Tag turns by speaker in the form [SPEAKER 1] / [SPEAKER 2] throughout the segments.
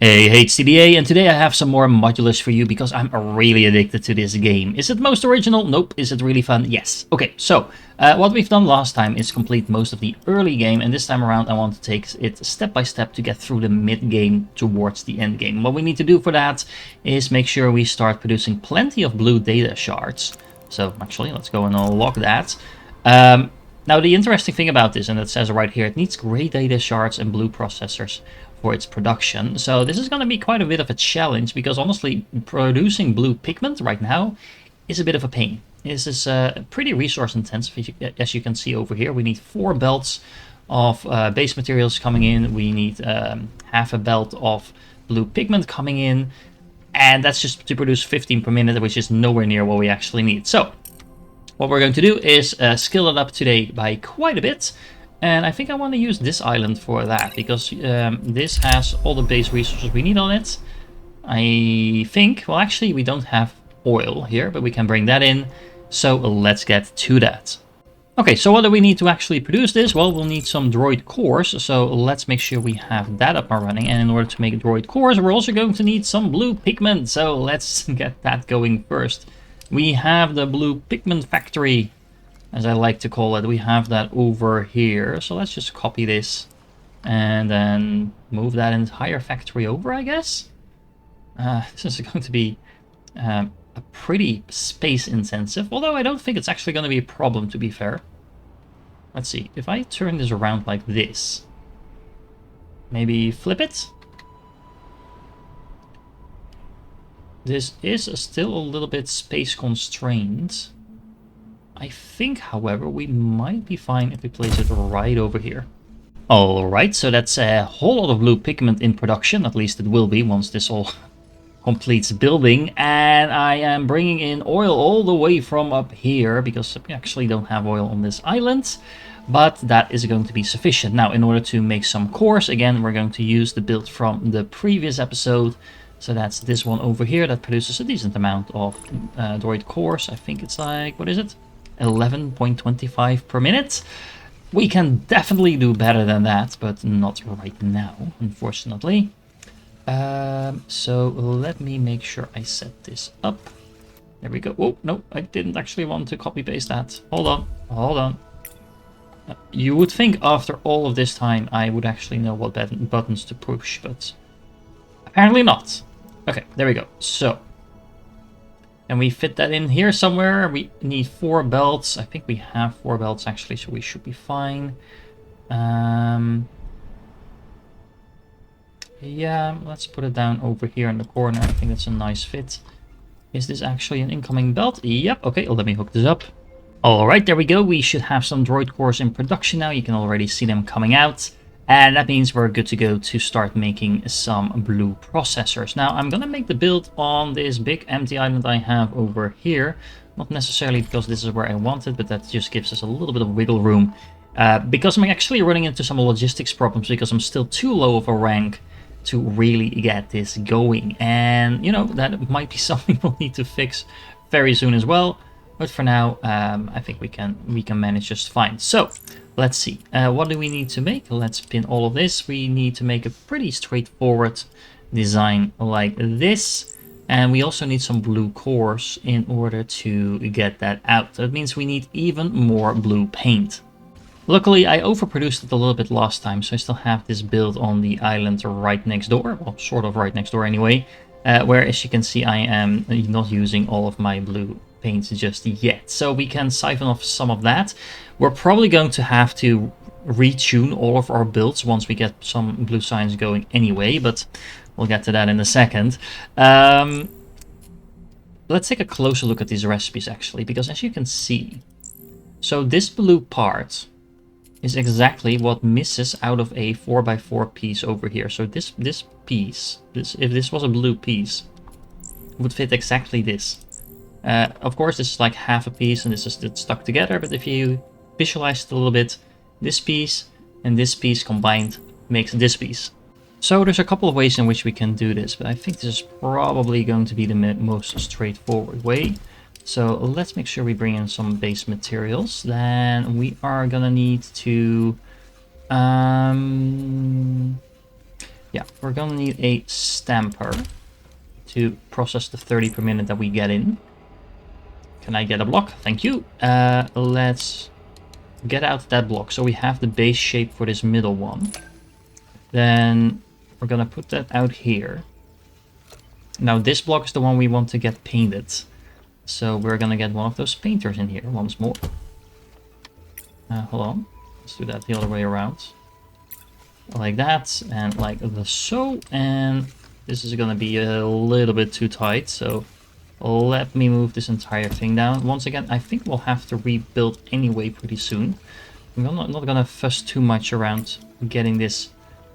[SPEAKER 1] Hey, HCDA, and today I have some more Modulus for you because I'm really addicted to this game. Is it most original? Nope. Is it really fun? Yes. Okay, so what we've done last time is complete most of the early game, and this time around I want to take it step by step to get through the mid-game towards the end game. What we need to do for that is make sure we start producing plenty of blue data shards. So actually, let's go and unlock that. Now the interesting thing about this, and it says right here, it needs gray data shards and blue processors for its production. So this is going to be quite a bit of a challenge because honestly producing blue pigment right now is a bit of a pain. This is pretty resource intensive, as you can see over here. We need 4 belts of base materials coming in. We need half a belt of blue pigment coming in, and that's just to produce 15 per minute, which is nowhere near what we actually need. So what we're going to do is scale it up today by quite a bit. And I think I want to use this island for that, because this has all the base resources we need on it. I think, well actually we don't have oil here, but we can bring that in. So let's get to that. Okay, so what do we need to actually produce this? Well, we'll need some droid cores, so let's make sure we have that up and running. And in order to make droid cores, we're also going to need some blue pigment, so let's get that going first. We have the blue pigment factory, as I like to call it. We have that over here. So let's just copy this and then move that entire factory over, I guess. This is going to be a pretty space intensive, although I don't think it's actually going to be a problem, to be fair. Let's see, if I turn this around like this, maybe flip it. This is still a little bit space constrained. I think, however, we might be fine if we place it right over here. Alright, so that's a whole lot of blue pigment in production, at least it will be once this all completes building. And I am bringing in oil all the way from up here, because we actually don't have oil on this island. But that is going to be sufficient. Now, in order to make some cores, again, we're going to use the build from the previous episode. So that's this one over here that produces a decent amount of droid cores. I think it's like, what is it? 11.25 per minute. We can definitely do better than that, but not right now, unfortunately. So let me make sure I set this up. There we go. Oh, no, I didn't actually want to copy paste that. Hold on, hold on. You would think after all of this time I would actually know what buttons to push, but apparently not. Okay, there we go. So, and we fit that in here somewhere. We need 4 belts. I think we have 4 belts actually, so we should be fine. Yeah, let's put it down over here in the corner. I think that's a nice fit. Is this actually an incoming belt? Yep. Okay, let me hook this up. Alright, there we go. We should have some droid cores in production now. You can already see them coming out. And that means we're good to go to start making some blue processors. Now, I'm going to make the build on this big empty island I have over here. Not necessarily because this is where I want it, but that just gives us a little bit of wiggle room. Because I'm actually running into some logistics problems because I'm still too low of a rank to really get this going. And, you know, that might be something we'll need to fix very soon as well. But for now, I think we can manage just fine. So, let's see. What do we need to make? Let's pin all of this. We need to make a pretty straightforward design like this. And we also need some blue cores in order to get that out. That means we need even more blue paint. Luckily, I overproduced it a little bit last time, so I still have this build on the island right next door. Well, sort of right next door anyway. Where, as you can see, I am not using all of my blue paints just yet, so we can siphon off some of that. We're probably going to have to retune all of our builds once we get some blue signs going anyway, but we'll get to that in a second. Let's take a closer look at these recipes actually, because as you can see, so this blue part is exactly what misses out of a 4x4 piece over here. So this piece, if this was a blue piece, would fit exactly this. Of course, this is like half a piece and this is stuck together, but if you visualize it a little bit, this piece and this piece combined makes this piece. So there's a couple of ways in which we can do this, but I think this is probably going to be the most straightforward way. So let's make sure we bring in some base materials. Then we are gonna need to Yeah, we're gonna need a stamper to process the 30 per minute that we get in. Can I get a block? Thank you. Let's get out that block. So we have the base shape for this middle one. Then we're gonna put that out here. Now this block is the one we want to get painted. So we're gonna get one of those painters in here once more. Hold on. Let's do that the other way around. Like that, and like so. And this is gonna be a little bit too tight, so let me move this entire thing down. Once again, I think we'll have to rebuild anyway pretty soon. I'm not gonna fuss too much around getting this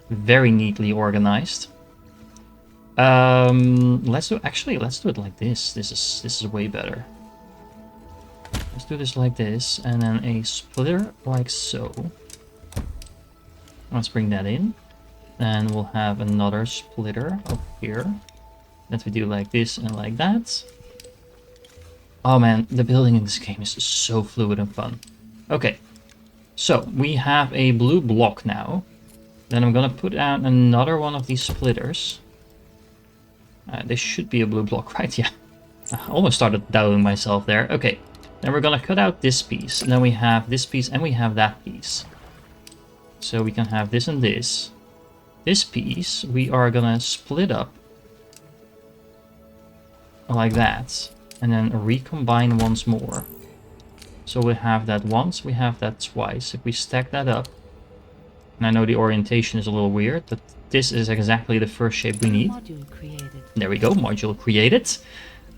[SPEAKER 1] very neatly organized. Let's do it like this. This is way better. Let's do this like this, and then a splitter like so. Let's bring that in. And we'll have another splitter up here that we do like this and like that. Oh man, the building in this game is so fluid and fun. Okay, so we have a blue block now. Then I'm gonna put out another one of these splitters. This should be a blue block, right? Yeah. I almost started doubting myself there. Okay, then we're gonna cut out this piece. And then we have this piece and we have that piece. So we can have this and this. This piece we are gonna split up like that. And then recombine once more. So we have that once, we have that twice. If we stack that up, and I know the orientation is a little weird, but this is exactly the first shape we need.
[SPEAKER 2] Module created.
[SPEAKER 1] There we go, module created.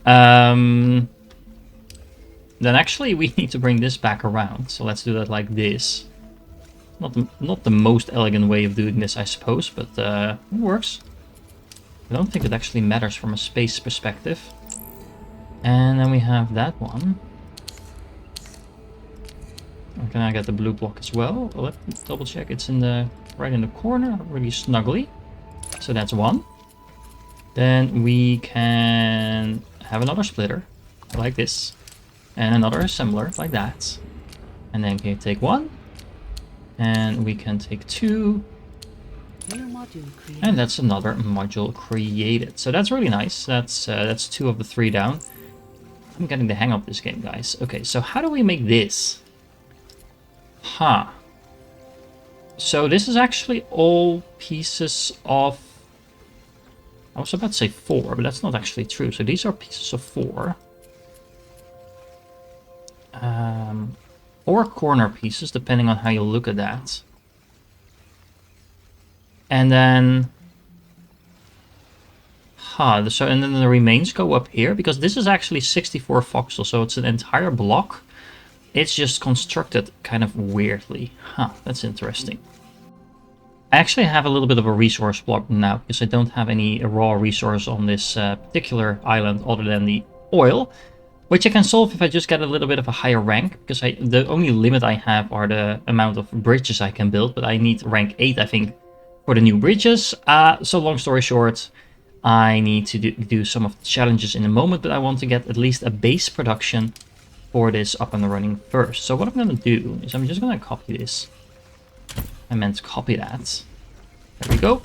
[SPEAKER 1] Then actually we need to bring this back around. So let's do that like this. Not the most elegant way of doing this, I suppose, but it works. I don't think it actually matters from a space perspective. And then we have that one. And can I get the blue block as well? Let me double check. It's in the right in the corner, really snugly. So that's one. Then we can have another splitter like this, and another assembler like that. And then can take one, and we can take two.
[SPEAKER 2] New module created.
[SPEAKER 1] And that's another module created. So that's really nice. That's two of the three down. I'm getting the hang of this game, guys. Okay, so how do we make this? Huh. So this is actually all pieces of... I was about to say 4, but that's not actually true. So these are pieces of 4. Or corner pieces, depending on how you look at that. And then... So, and then the remains go up here, because this is actually 64 voxels, so it's an entire block. It's just constructed kind of weirdly. That's interesting. I actually have a little bit of a resource block now, because I don't have any raw resource on this particular island other than the oil, which I can solve if I just get a little bit of a higher rank, because the only limit I have are the amount of bridges I can build, but I need rank 8, I think, for the new bridges. So long story short, I need to do some of the challenges in a moment, but I want to get at least a base production for this up and running first. So what I'm going to do is I'm just going to copy this. I meant to copy that. There we go.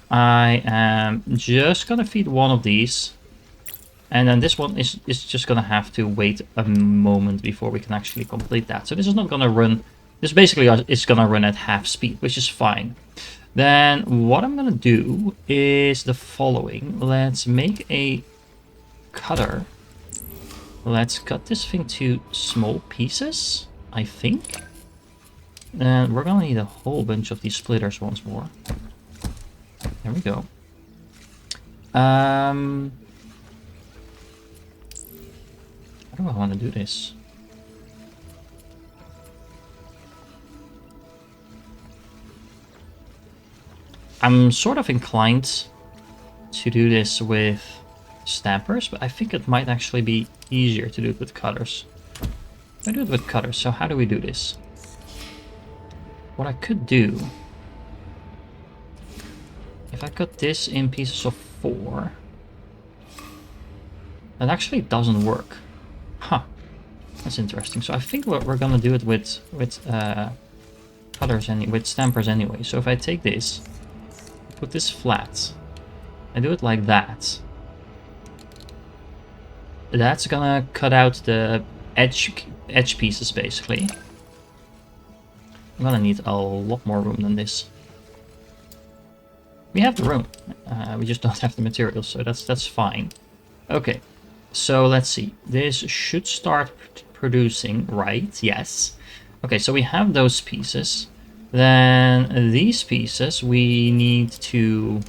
[SPEAKER 1] I am just going to feed one of these. And then this one is just going to have to wait a moment before we can actually complete that. So this is not going to run... This basically is going to run at half speed, which is fine. Then what I'm going to do is the following. Let's make a cutter. Let's cut this thing to small pieces, I think. And we're going to need a whole bunch of these splitters once more. There we go. How do I want to do this? I'm sort of inclined to do this with stampers, but I think it might actually be easier to do it with cutters. I do it with cutters, so how do we do this? What I could do, if I cut this in pieces of 4, that actually doesn't work. That's interesting. So I think we're gonna do it with cutters and with stampers anyway. So if I take this, put this flat. I do it like that. That's gonna cut out the edge pieces, basically. I'm gonna need a lot more room than this. We have the room. We just don't have the materials, so that's fine. Okay, so let's see. This should start producing, right? Yes. Okay, so we have those pieces. Then these pieces we need to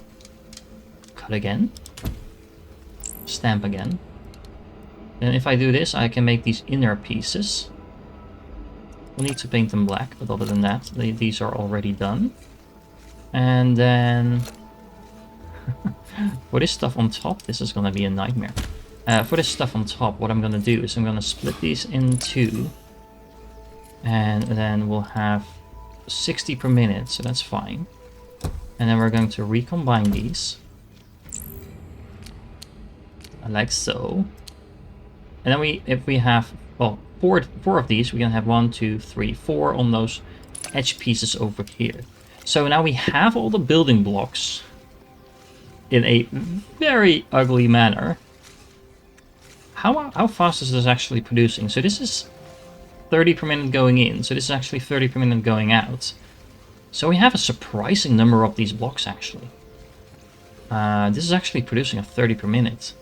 [SPEAKER 1] cut again. Stamp again. And if I do this, I can make these inner pieces. We'll need to paint them black, but other than that, these are already done. And then for this stuff on top, this is going to be a nightmare. For this stuff on top, what I'm going to do is I'm going to split these in two. And then we'll have 60 per minute, so that's fine. And then we're going to recombine these. Like so. And then if we have, well, four of these, we can have 1, 2, 3, 4 on those edge pieces over here. So now we have all the building blocks in a very ugly manner. How fast is this actually producing? So this is 30 per minute going in, so this is actually 30 per minute going out. So we have a surprising number of these blocks, actually. This is actually producing a 30 per minute.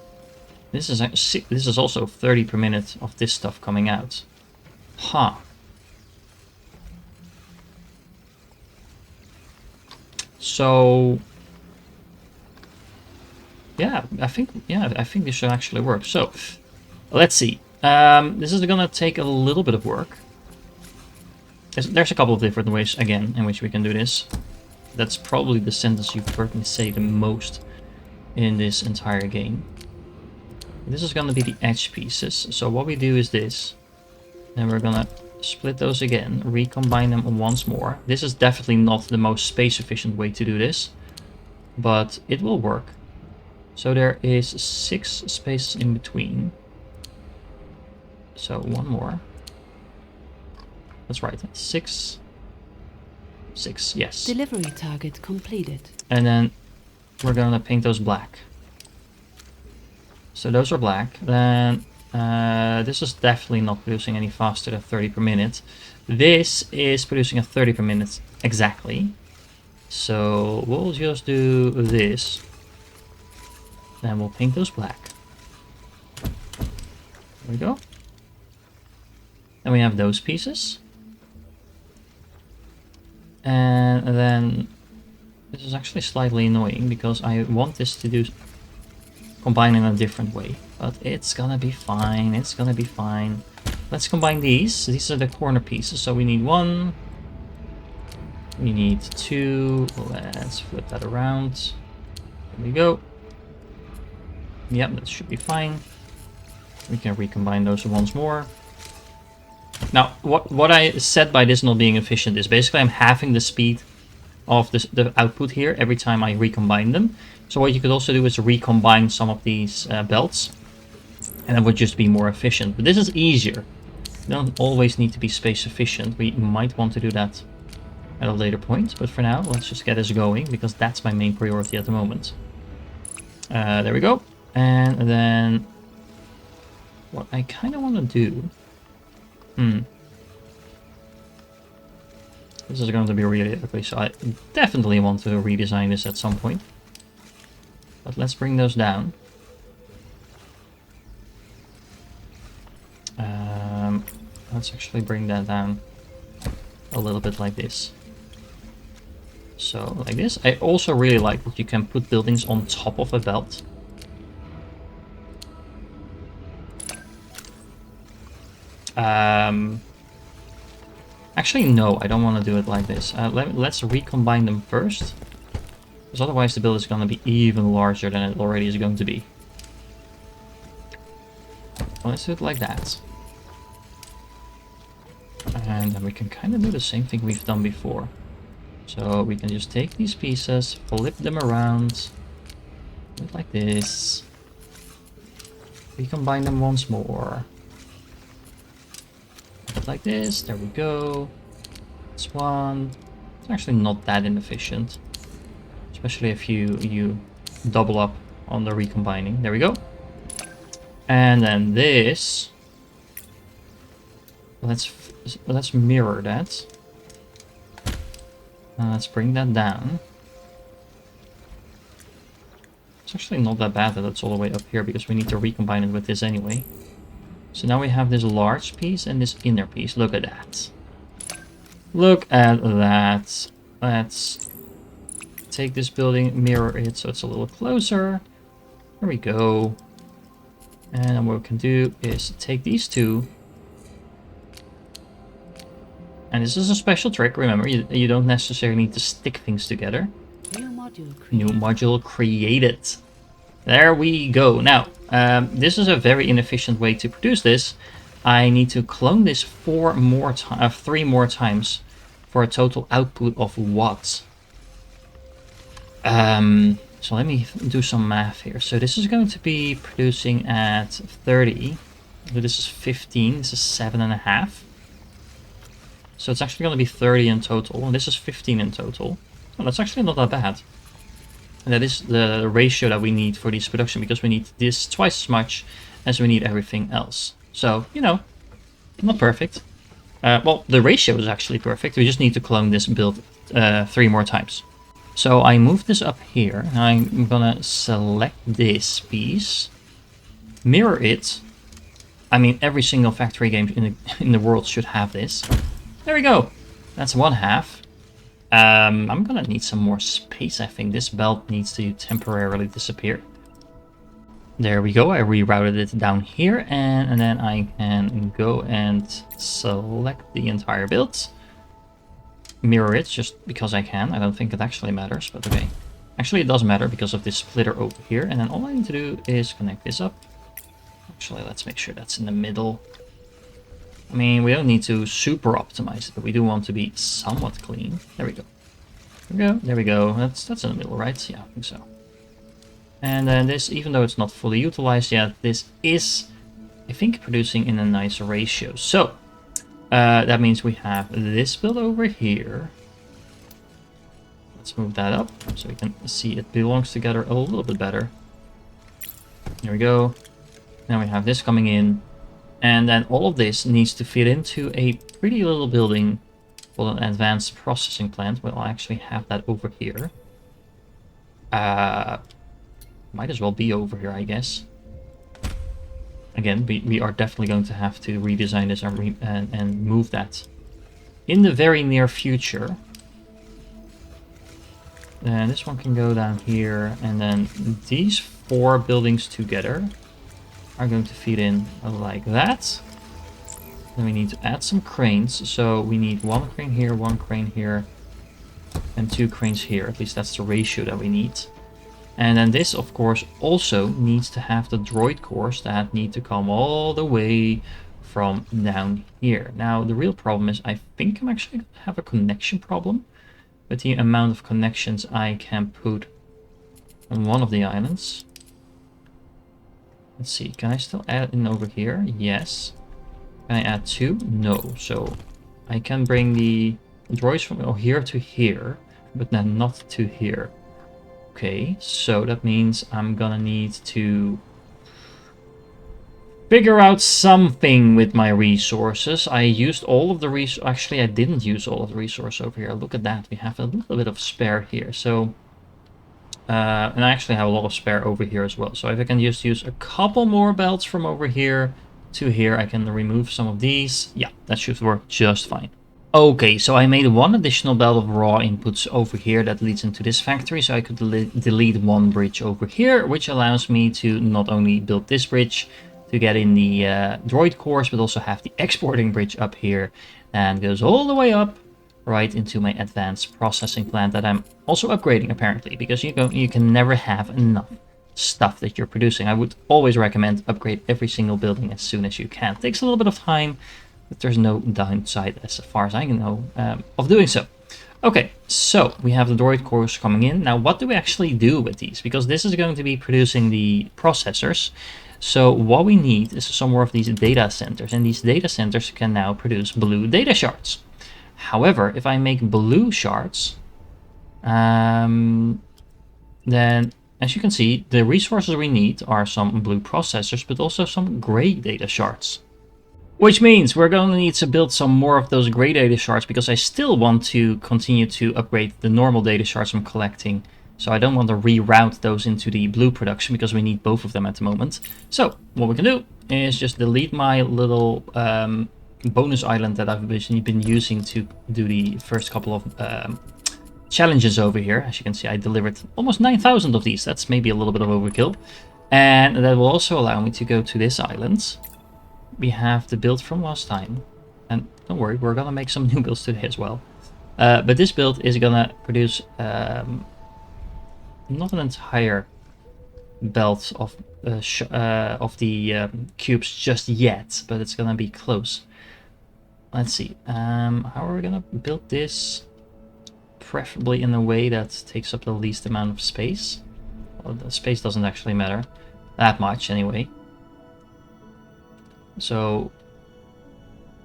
[SPEAKER 1] This is also 30 per minute of this stuff coming out. Huh. So yeah, I think this should actually work. So let's see. This is gonna take a little bit of work. There's a couple of different ways, again, in which we can do this. That's probably the sentence you've heard me say the most in this entire game. This is gonna be the edge pieces. So what we do is this. Then we're gonna split those again, recombine them once more. This is definitely not the most space efficient way to do this, but it will work. So there is 6 spaces in between. So one more. That's right, 6. 6, yes.
[SPEAKER 2] Delivery target completed.
[SPEAKER 1] And then we're gonna paint those black. So those are black. Then this is definitely not producing any faster than 30 per minute. This is producing a 30 per minute exactly. So we'll just do this. Then we'll paint those black. There we go. Then we have those pieces. And then this is actually slightly annoying because I want this to do combine in a different way, but it's gonna be fine. It's gonna be fine. Let's combine these. These are the corner pieces, so we need 1. We need 2. Let's flip that around. There we go. Yep, that should be fine. We can recombine those once more. Now, what I said by this not being efficient is basically I'm halving the speed of the output here every time I recombine them. So what you could also do is recombine some of these belts, and it would just be more efficient. But this is easier. You don't always need to be space efficient. We might want to do that at a later point, but for now, let's just get this going, because that's my main priority at the moment. There we go. And then what I kind of want to do... This is going to be really ugly, so I definitely want to redesign this at some point. But let's bring those down. Let's actually bring that down a little bit like this. So, like this. I also really like that you can put buildings on top of a belt. Actually, no, I don't want to do it like this. Let's recombine them first. Because otherwise the build is going to be even larger than it already is going to be. Well, let's do it like that. And then we can kind of do the same thing we've done before. So we can just take these pieces, flip them around. Do it like this. Recombine them once more. Like this, there we go. This one. It's actually not that inefficient. Let's especially if you double up on the recombining. There we go. And then this, let's mirror that. Let's bring that down. It's actually not that bad that it's all the way up here, because we need to recombine it with this anyway. So now we have this large piece and this inner piece. Look at that. Look at that. Let's take this building, mirror it so it's a little closer. There we go. And then what we can do is take these two. And this is a special trick, remember, you don't necessarily need to stick things together. New module created. There we go. Now, this is a very inefficient way to produce this. I need to clone this 3 more times for a total output of what? So let me do some math here. So this is going to be producing at 30. So this is 15. This is 7.5. So it's actually going to be 30 in total, and this is 15 in total. Oh, that's actually not that bad. And that is the ratio that we need for this production, because we need this twice as much as we need everything else. So, you know, not perfect. Well, the ratio is actually perfect. We just need to clone this build 3 more times. So I move this up here, and I'm gonna select this piece, mirror it. I mean, every single factory game in the world should have this. There we go. That's 1/2. I'm gonna need some more space. I think this belt needs to temporarily disappear. There we go. I rerouted it down here, and then I can go and select the entire build. Mirror it just because I can. I don't think it actually matters, but okay. Actually, it does matter because of this splitter over here. And then all I need to do is connect this up. Actually, let's make sure that's in the middle. I mean, we don't need to super optimize it, but we do want to be somewhat clean. There we go. There we go. There we go. That's in the middle, right? Yeah, I think so. And then this, even though it's not fully utilized yet, this is, I think, producing in a nice ratio. So that means we have this build over here. Let's move that up so we can see it belongs together a little bit better. There we go. Now we have this coming in. And then all of this needs to fit into a pretty little building called an advanced processing plant. Well, I actually have that over here. Might as well be over here, I guess. Again, we are definitely going to have to redesign this and move that in the very near future. And this one can go down here, and then these 4 buildings together are going to feed in like that. Then we need to add some cranes, so we need 1 crane here, 1 crane here, and 2 cranes here. At least that's the ratio that we need. And then this, of course, also needs to have the droid cores that need to come all the way from down here. Now, the real problem is I think I'm actually going to have a connection problem with the amount of connections I can put on one of the islands. Let's see, can I still add in over here? Yes. Can I add 2? No. So I can bring the droids from here to here, but then not to here. Okay, so that means I'm gonna need to figure out something with my resources. I used all of the resources. Actually, I didn't use all of the resources over here. Look at that. We have a little bit of spare here. So, and I actually have a lot of spare over here as well. So if I can just use a couple more belts from over here to here, I can remove some of these. Yeah, that should work just fine. Okay, so I made 1 additional belt of raw inputs over here that leads into this factory, so I could delete 1 bridge over here, which allows me to not only build this bridge to get in the droid cores, but also have the exporting bridge up here, and goes all the way up right into my advanced processing plant that I'm also upgrading apparently, because you can never have enough stuff that you're producing. I would always recommend upgrade every single building as soon as you can. It takes a little bit of time, but there's no downside as far as I know of doing so. Okay, so we have the droid cores coming in. Now, what do we actually do with these? Because this is going to be producing the processors. So what we need is some more of these data centers, and these data centers can now produce blue data shards. However, if I make blue shards, can then as you can see, the resources we need are some blue processors, but also some gray data shards. Which means we're going to need to build some more of those gray data shards, because I still want to continue to upgrade the normal data shards I'm collecting. So I don't want to reroute those into the blue production, because we need both of them at the moment. So what we can do is just delete my little bonus island that I've been using to do the first couple of challenges over here. As you can see, I delivered almost 9,000 of these. That's maybe a little bit of overkill. And that will also allow me to go to this island. We have the build from last time. And don't worry, we're going to make some new builds today as well. But this build is going to produce not an entire belt of the cubes just yet, but it's going to be close. Let's see. How are we going to build this? Preferably in a way that takes up the least amount of space. Well, the space doesn't actually matter that much anyway. So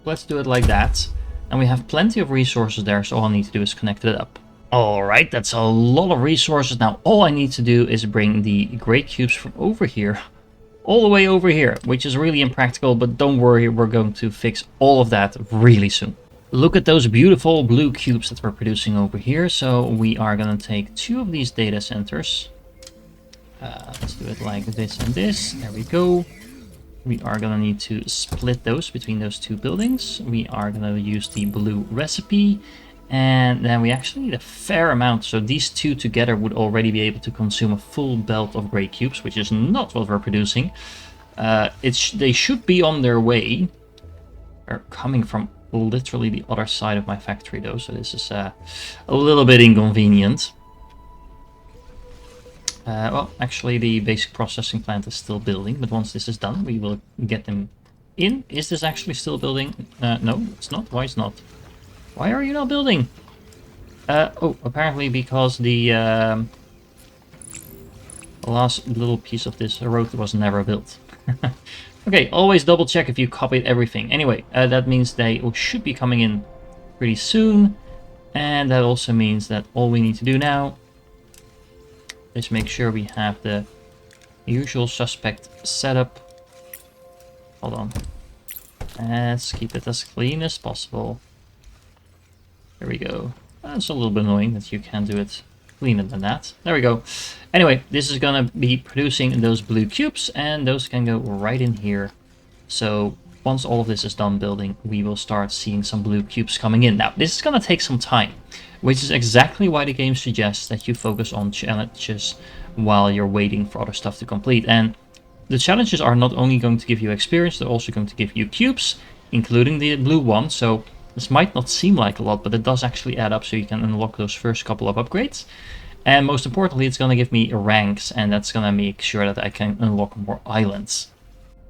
[SPEAKER 1] let's do it like that. And we have plenty of resources there, so all I need to do is connect it up. Alright, that's a lot of resources. Now all I need to do is bring the gray cubes from over here all the way over here, which is really impractical, but don't worry, we're going to fix all of that really soon. Look at those beautiful blue cubes that we're producing over here. So we are going to take 2 of these data centers. Let's do it like this and this. There we go. We are going to need to split those between those 2 buildings. We are going to use the blue recipe. And then we actually need a fair amount. So these 2 together would already be able to consume a full belt of gray cubes, which is not what we're producing. They should be on their way. They're coming from literally the other side of my factory though, so this is a little bit inconvenient. Well, actually the basic processing plant is still building, but once this is done we will get them in. Is this actually still building? No, it's not. Why is not? Why are you not building? Oh, apparently because the last little piece of this road was never built. Okay, always double check if you copied everything. Anyway, that means they should be coming in pretty soon. And that also means that all we need to do now is make sure we have the usual suspect setup. Hold on. Let's keep it as clean as possible. There we go. That's a little bit annoying that you can't do it cleaner than that. There we go. Anyway, this is gonna be producing those blue cubes, and those can go right in here. So once all of this is done building, we will start seeing some blue cubes coming in. Now, this is gonna take some time, which is exactly why the game suggests that you focus on challenges while you're waiting for other stuff to complete. And the challenges are not only going to give you experience, they're also going to give you cubes, including the blue one. So this might not seem like a lot, but it does actually add up, so you can unlock those first couple of upgrades. And most importantly, it's going to give me ranks, and that's going to make sure that I can unlock more islands.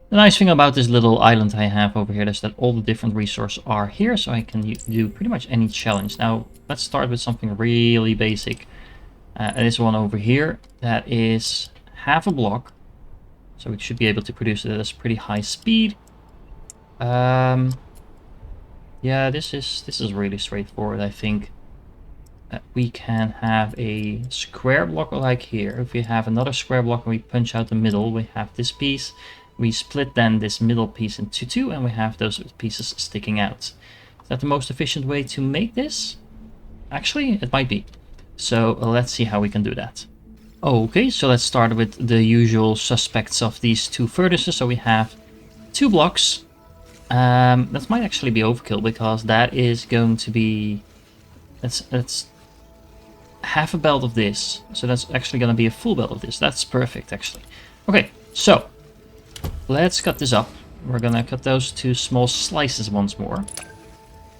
[SPEAKER 1] The nice thing about this little island I have over here is that all the different resources are here, so I can do pretty much any challenge. Now, let's start with something really basic. This one over here, that is half a block, so we should be able to produce it at a pretty high speed. Yeah, this is really straightforward, I think. We can have a square block like here. If we have another square block and we punch out the middle, we have this piece. We split then this middle piece into 2, and we have those pieces sticking out. Is that the most efficient way to make this? Actually, it might be. So let's see how we can do that. Okay, so let's start with the usual suspects of these 2 furnaces. So we have 2 blocks. That might actually be overkill, because that is going to be... That's half a belt of this. So that's actually going to be a full belt of this. That's perfect, actually. Okay, so let's cut this up. We're going to cut those 2 small slices once more.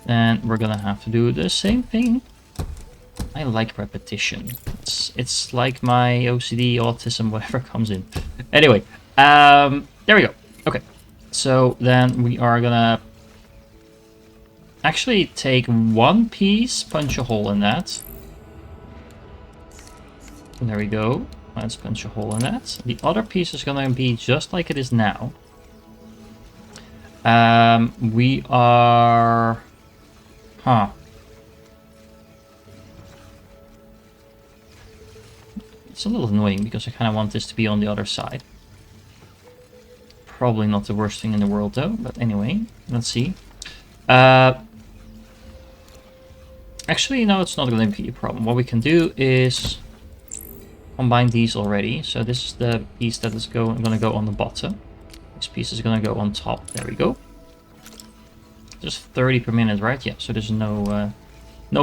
[SPEAKER 1] And we're going to have to do the same thing. I like repetition. It's like my OCD, autism, whatever comes in. Anyway, there we go. Okay, so then we are gonna actually take 1 piece, punch a hole in that. There we go. Let's punch a hole in that. The other piece is gonna be just like it is now. We are... It's a little annoying because I kind of want this to be on the other side. Probably not the worst thing in the world though, but anyway, let's see. Actually, no, it's not going to be a problem. What we can do is combine these already. So this is the piece that is going to go on the bottom. This piece is going to go on top. There we go. Just 30 per minute, right? Yeah, so there's no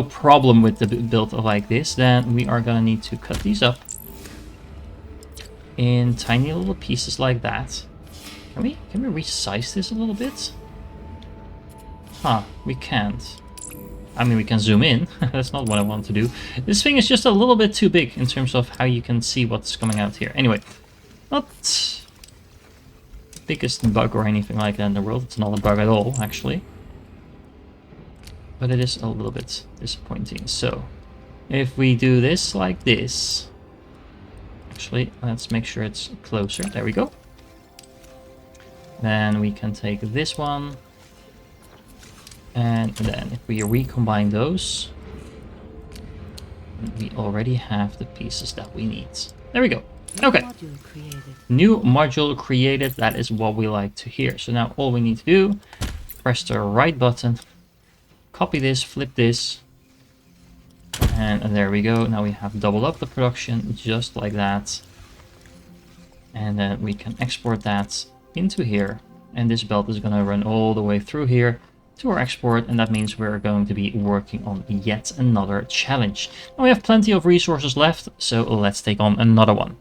[SPEAKER 1] problem with the build like this. Then we are going to need to cut these up in tiny little pieces like that. Can we resize this a little bit? Huh, we can't. I mean, we can zoom in. That's not what I want to do. This thing is just a little bit too big in terms of how you can see what's coming out here. Anyway, not the biggest bug or anything like that in the world. It's not a bug at all, actually. But it is a little bit disappointing. So, if we do this like this... Actually, let's make sure it's closer. There we go. Then we can take this one. And then if we recombine those, we already have the pieces that we need. There we go. Okay. New module created. That is what we like to hear. So now all we need to do, press the right button, copy this, flip this, and there we go. Now we have doubled up the production just like that. And then we can export that into here. And this belt is going to run all the way through here to our export, and that means we're going to be working on yet another challenge. Now we have plenty of resources left, so let's take on another one.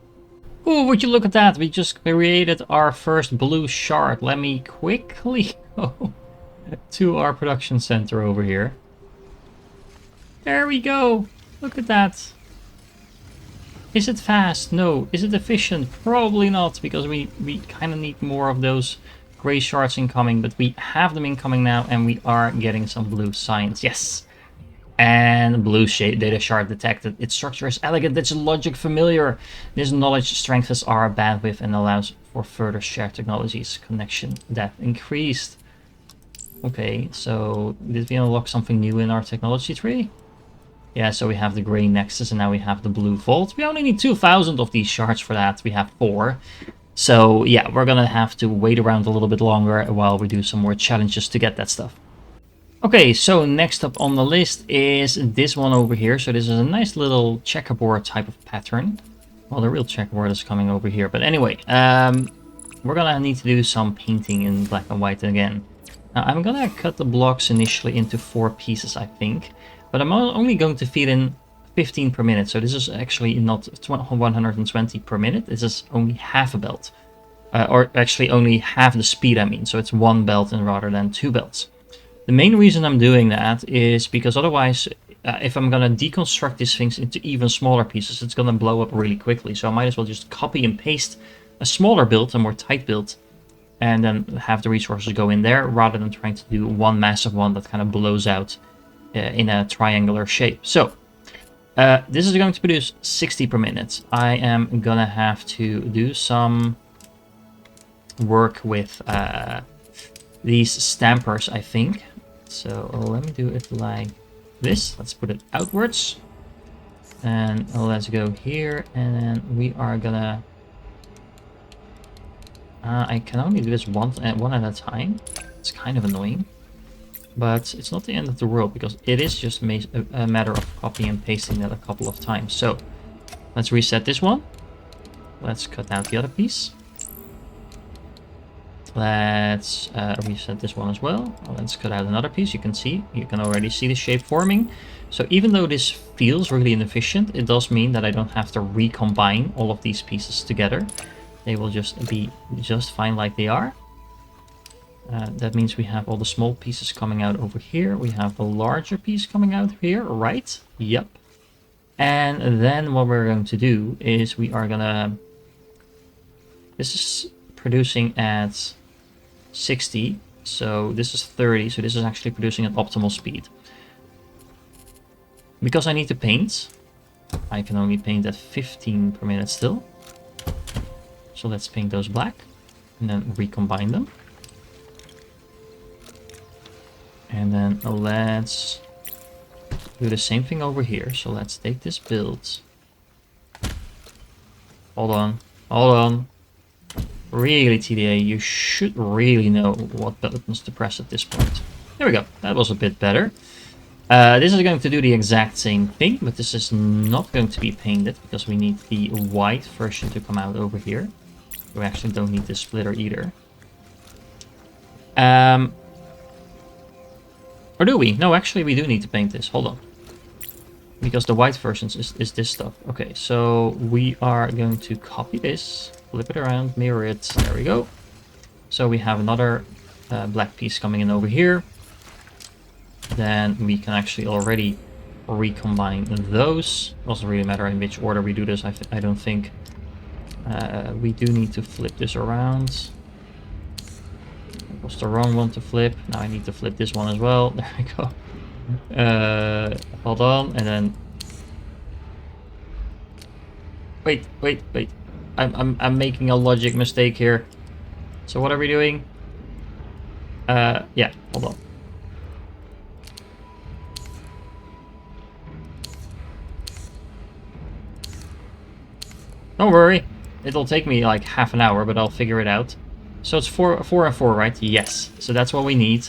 [SPEAKER 1] Ooh, would you look at that? We just created our first blue shard. Let me quickly go to our production center over here. There we go. Look at that. Is it fast? No. Is it efficient? Probably not, because we kind of need more of those gray shards incoming, but we have them incoming now, and we are getting some blue science. Yes. And blue shade data shard detected. Its structure is elegant, its logic familiar. This knowledge strengthens our bandwidth and allows for further shared technologies. Connection depth increased. Okay, so did we unlock something new in our technology tree? Yeah, so we have the gray nexus and now we have the blue vault. We only need 2,000 of these shards for that. We have 4. So yeah, we're gonna have to wait around a little bit longer while we do some more challenges to get that stuff. Okay, so next up on the list is this one over here. So this is a nice little checkerboard type of pattern. Well, the real checkerboard is coming over here. But anyway, we're gonna need to do some painting in black and white again. Now, I'm gonna cut the blocks initially into 4 pieces, I think. But I'm only going to feed in 15 per minute. So this is actually not 120 per minute. This is only half a belt. Or actually only half the speed, I mean. So it's 1 belt and rather than 2 belts. The main reason I'm doing that is because otherwise, if I'm going to deconstruct these things into even smaller pieces, it's going to blow up really quickly. So I might as well just copy and paste a smaller build, a more tight build, and then have the resources go in there rather than trying to do one massive one that kind of blows out in a triangular shape. So this is going to produce 60 per minute. I am going to have to do some work with these stampers, I think. So let me do it like this. Let's put it outwards. And let's go here. And then we are gonna... I can only do this one at a time. It's kind of annoying. But it's not the end of the world, because it is just a matter of copying and pasting that a couple of times. So let's reset this one. Let's cut out the other piece. Let's reset this one as well. Let's cut out another piece. You can already see the shape forming. So even though this feels really inefficient, it does mean that I don't have to recombine all of these pieces together. They will just be just fine like they are. That means we have all the small pieces coming out over here. We have the larger piece coming out here, right? Yep. And then what we're going to do is we are gonna... This is producing at 60, so this is 30, so this is actually producing at optimal speed. Because I need to paint, I can only paint at 15 per minute still. So let's paint those black and then recombine them. And then let's do the same thing over here. So let's take this build Hold on. Hold on. Really, TDA, you should really know what buttons to press at this point. There we go. That was a bit better. This is going to do the exact same thing, but this is not going to be painted because we need the white version to come out over here. We actually don't need this splitter either. Or do we? No, actually we do need to paint this. Hold on. Because the white version is this stuff. Okay, so we are going to copy this, flip it around, mirror it. There we go. So we have another black piece coming in over here. Then we can actually already recombine those. Doesn't really matter in which order we do this, I don't think. We do need to flip this around. That was the wrong one to flip. Now I need to flip this one as well. There we go. Hold on, and then... Wait. I'm making a logic mistake here. So what are we doing? Yeah, hold on. Don't worry, it'll take me like half an hour, but I'll figure it out. So it's 4 and 4, right? Yes. So that's what we need.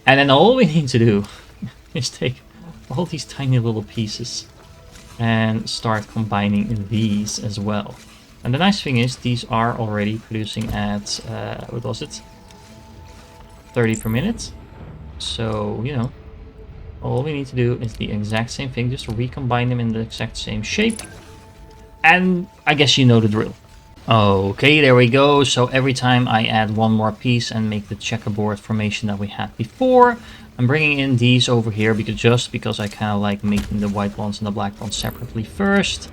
[SPEAKER 1] And then all we need to do is take all these tiny little pieces and start combining these as well. And the nice thing is these are already producing at, what was it? 30 per minute. So, you know, all we need to do is the exact same thing, just recombine them in the exact same shape. And I guess you know the drill. Okay, there we go. So every time I add one more piece and make the checkerboard formation that we had before, I'm bringing in these over here because I kind of like making the white ones and the black ones separately first.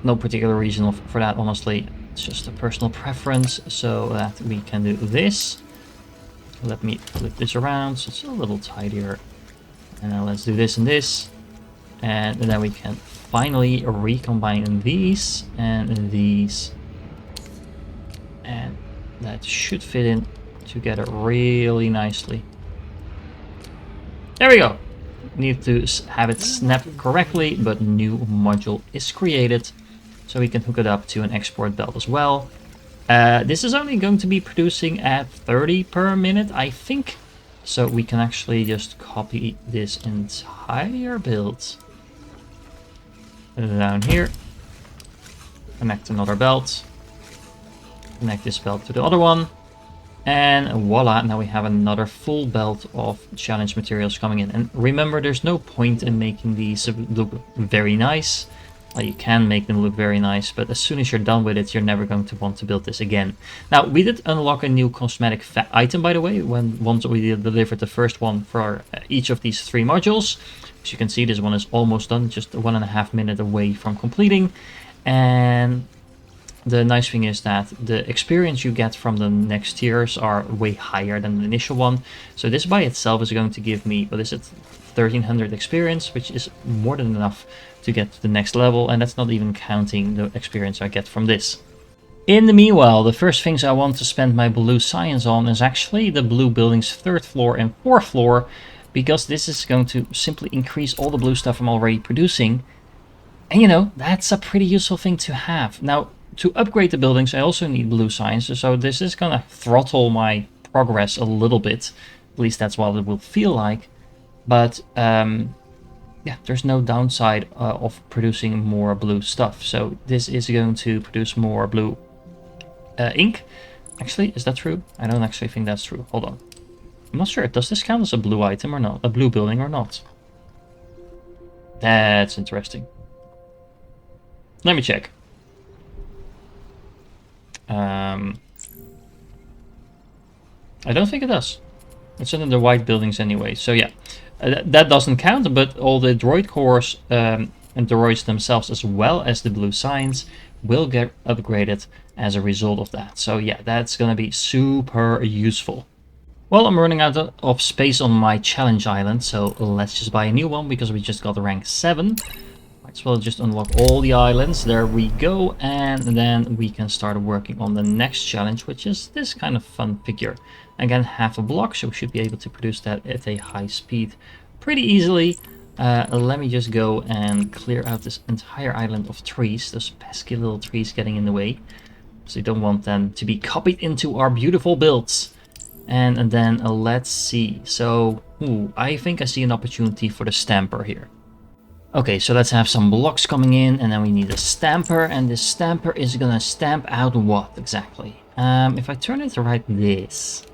[SPEAKER 1] No particular reason for that, honestly. It's just a personal preference so that we can do this. Let me flip this around so it's a little tidier. And now let's do this and this. And then we can finally recombine these and these. And that should fit in together really nicely. There we go. Need to have it snap correctly, but new module is created. So we can hook it up to an export belt as well. This is only going to be producing at 30 per minute, I think. So we can actually just copy this entire build down here. Connect another belt. Connect this belt to the other one. And voila, now we have another full belt of challenge materials coming in. And remember, there's no point in making these look very nice. You can make them look very nice, but as soon as you're done with it, you're never going to want to build this again. Now, we did unlock a new cosmetic item, by the way, once we delivered the first one for each of these 3 modules. As you can see, this one is almost done, just 1.5 minutes away from completing. And the nice thing is that the experience you get from the next tiers are way higher than the initial one. So this by itself is going to give me, what is it, 1300 experience, which is more than enough to get to the next level, and that's not even counting the experience I get from this. In the meanwhile, the first things I want to spend my blue science on is actually the blue building's 3rd floor and 4th floor, because this is going to simply increase all the blue stuff I'm already producing. And you know, that's a pretty useful thing to have. Now, to upgrade the buildings, I also need blue science, so this is gonna throttle my progress a little bit. At least that's what it will feel like. But yeah, there's no downside of producing more blue stuff. So this is going to produce more blue ink. Actually, is that true? I don't actually think that's true. Hold on. I'm not sure. Does this count as a blue item or not? A blue building or not? That's interesting. Let me check. I don't think it does. It's under the white buildings anyway. So yeah. That doesn't count, but all the droid cores and droids themselves, as well as the blue signs, will get upgraded as a result of that. So yeah, that's gonna be super useful. Well, I'm running out of space on my challenge island, so let's just buy a new one because we just got rank 7. Might as well just unlock all the islands. There we go, and then we can start working on the next challenge, which is this kind of fun figure. Again, half a block, so we should be able to produce that at a high speed pretty easily. Let me just go and clear out this entire island of trees. Those pesky little trees getting in the way. So you don't want them to be copied into our beautiful builds. And then let's see. So, I think I see an opportunity for the stamper here. Okay, so let's have some blocks coming in, and then we need a stamper, and this stamper is gonna stamp out what exactly? If I turn it like this,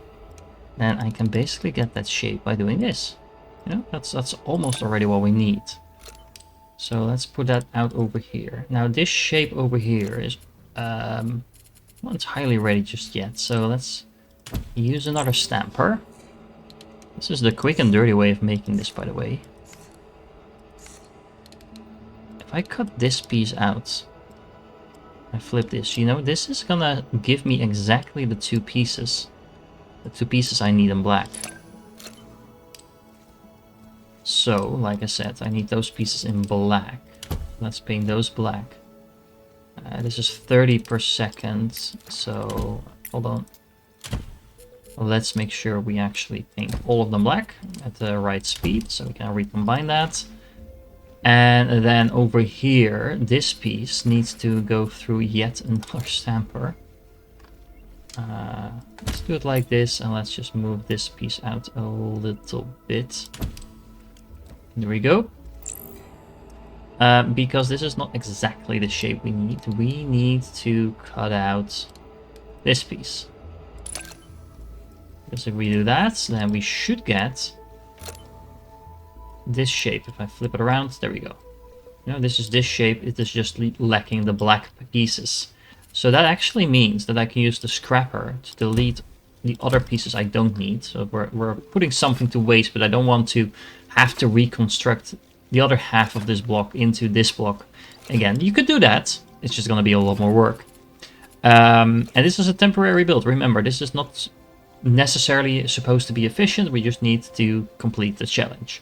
[SPEAKER 1] then I can basically get that shape by doing this. You know, that's almost already what we need. So let's put that out over here. Now this shape over here is not entirely ready just yet, so let's use another stamper. This is the quick and dirty way of making this, by the way. If I cut this piece out, I flip this, you know, this is gonna give me exactly the two pieces. The two pieces I need in black. So, like I said, I need those pieces in black. Let's paint those black. This is 30 per second, so hold on. Let's make sure we actually paint all of them black at the right speed, so we can recombine that. And then over here, this piece needs to go through yet another stamper. Let's do it like this, and let's just move this piece out a little bit. There we go. Because this is not exactly the shape we need to cut out this piece. Because if we do that, then we should get this shape. If I flip it around, there we go. You know, this is this shape, it is just lacking the black pieces. So that actually means that I can use the scrapper to delete the other pieces I don't need. So we're putting something to waste, but I don't want to have to reconstruct the other half of this block into this block again. You could do that, it's just going to be a lot more work. And this is a temporary build. Remember, this is not necessarily supposed to be efficient, we just need to complete the challenge.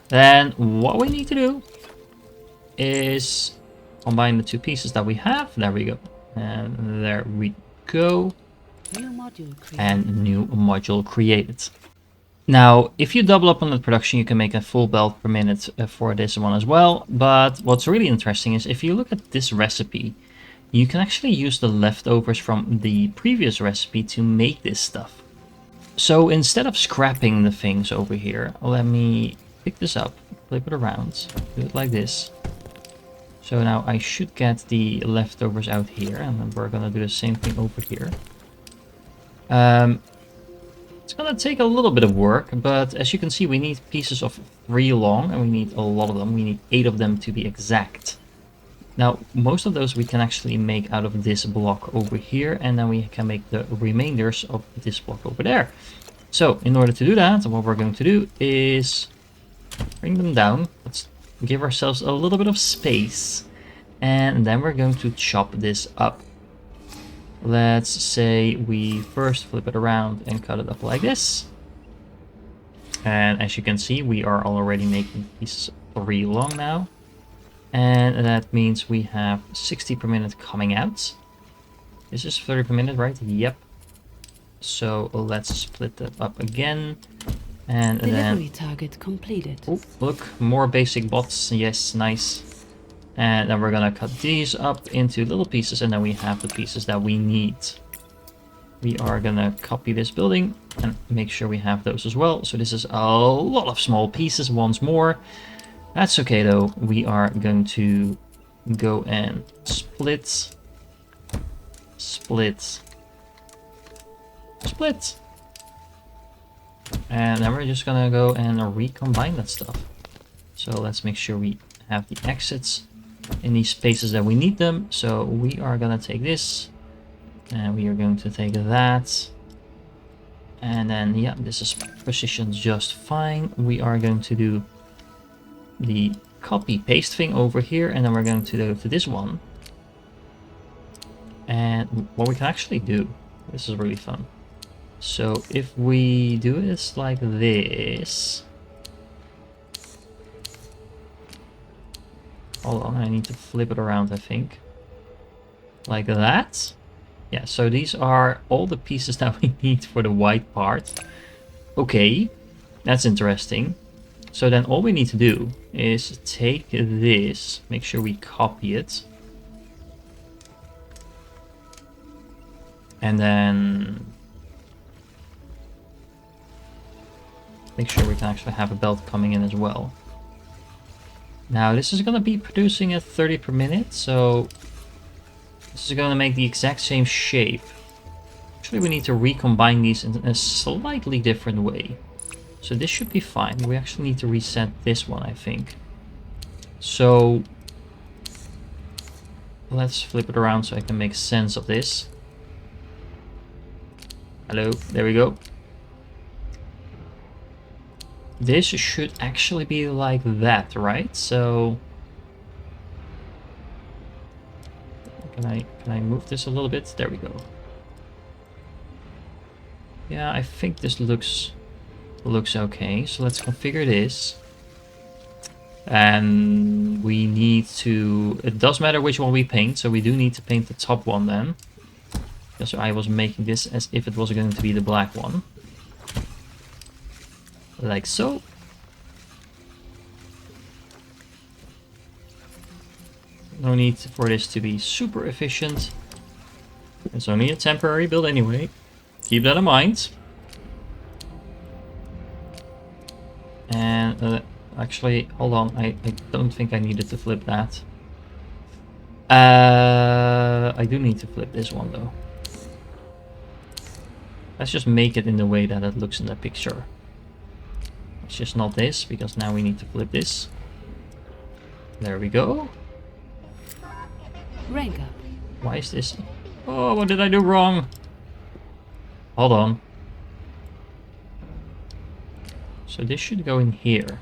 [SPEAKER 1] Then what we need to do is combine the two pieces that we have. There we go. And there we go.
[SPEAKER 2] New module created.
[SPEAKER 1] And new module created. Now, if you double up on the production, you can make a full belt per minute for this one as well. But what's really interesting is if you look at this recipe, you can actually use the leftovers from the previous recipe to make this stuff. So instead of scrapping the things over here, let me pick this up, flip it around, do it like this. So now I should get the leftovers out here, and then we're gonna do the same thing over here. It's gonna take a little bit of work, but as you can see, we need pieces of 3 long, and we need a lot of them. We need 8 of them to be exact. Now, most of those we can actually make out of this block over here, and then we can make the remainders of this block over there. So, in order to do that, what we're going to do is bring them down. Let's give ourselves a little bit of space, and then we're going to chop this up. Let's say we first flip it around and cut it up like this. And as you can see, we are already making pieces 3 long now. And that means we have 60 per minute coming out. This is 30 per minute, right? Yep. So let's split that up again. And
[SPEAKER 2] Delivery
[SPEAKER 1] then...
[SPEAKER 2] target completed.
[SPEAKER 1] Oh, look, more basic bots. Yes, nice. And then we're gonna cut these up into little pieces, and then we have the pieces that we need. We are gonna copy this building and make sure we have those as well. So this is a lot of small pieces once more. That's okay though. We are going to go and split, split, split. And then we're just gonna go and recombine that stuff. So let's make sure we have the exits in these spaces that we need them. So we are gonna take this, and we are going to take that, and then yeah, this is positioned just fine. We are going to do the copy paste thing over here, and then we're going to go to this one. And what we can actually do, this is really fun. So if we do this like this, hold on, I need to flip it around, I think. Like that. Yeah, so these are all the pieces that we need for the white part. Okay, that's interesting. So then all we need to do is take this, make sure we copy it. And then make sure we can actually have a belt coming in as well. Now this is going to be producing at 30 per minute, so this is going to make the exact same shape. Actually, we need to recombine these in a slightly different way. So this should be fine. We actually need to reset this one, I think. So let's flip it around so I can make sense of this. Hello, there we go. This should actually be like that, right? So can I move this a little bit? There we go. Yeah, I think this looks okay. So let's configure this. And we need to, it does matter which one we paint, so we do need to paint the top one then. So I was making this as if it was going to be the black one. Like so. No need for this to be super efficient. It's only a temporary build anyway. Keep that in mind. And actually, hold on. I don't think I needed to flip that. I do need to flip this one though. Let's just make it in the way that it looks in the picture. It's just not this, because now we need to flip this. There we go.
[SPEAKER 2] Rank up.
[SPEAKER 1] Why is this? Oh, what did I do wrong? Hold on. So this should go in here.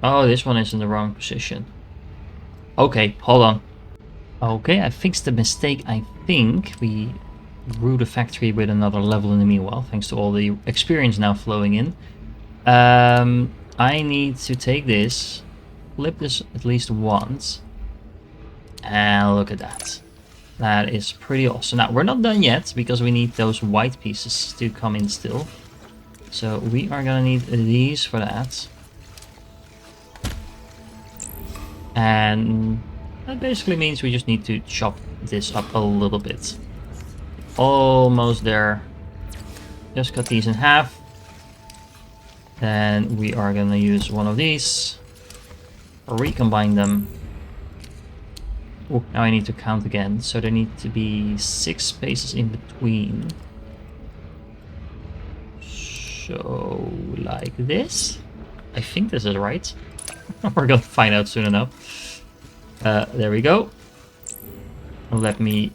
[SPEAKER 1] Oh, this one is in the wrong position. Okay, hold on. Okay, I fixed the mistake. I think we grew the factory with another level in the meanwhile, thanks to all the experience now flowing in. I need to take this, flip this at least once, and look at that. That is pretty awesome. Now, we're not done yet, because we need those white pieces to come in still. So we are gonna need these for that. And that basically means we just need to chop this up a little bit. Almost there. Just cut these in half. Then we are gonna use one of these. Recombine them. Oh, now I need to count again. So there need to be 6 spaces in between. So like this. I think this is right. We're gonna find out soon enough. There we go. Let me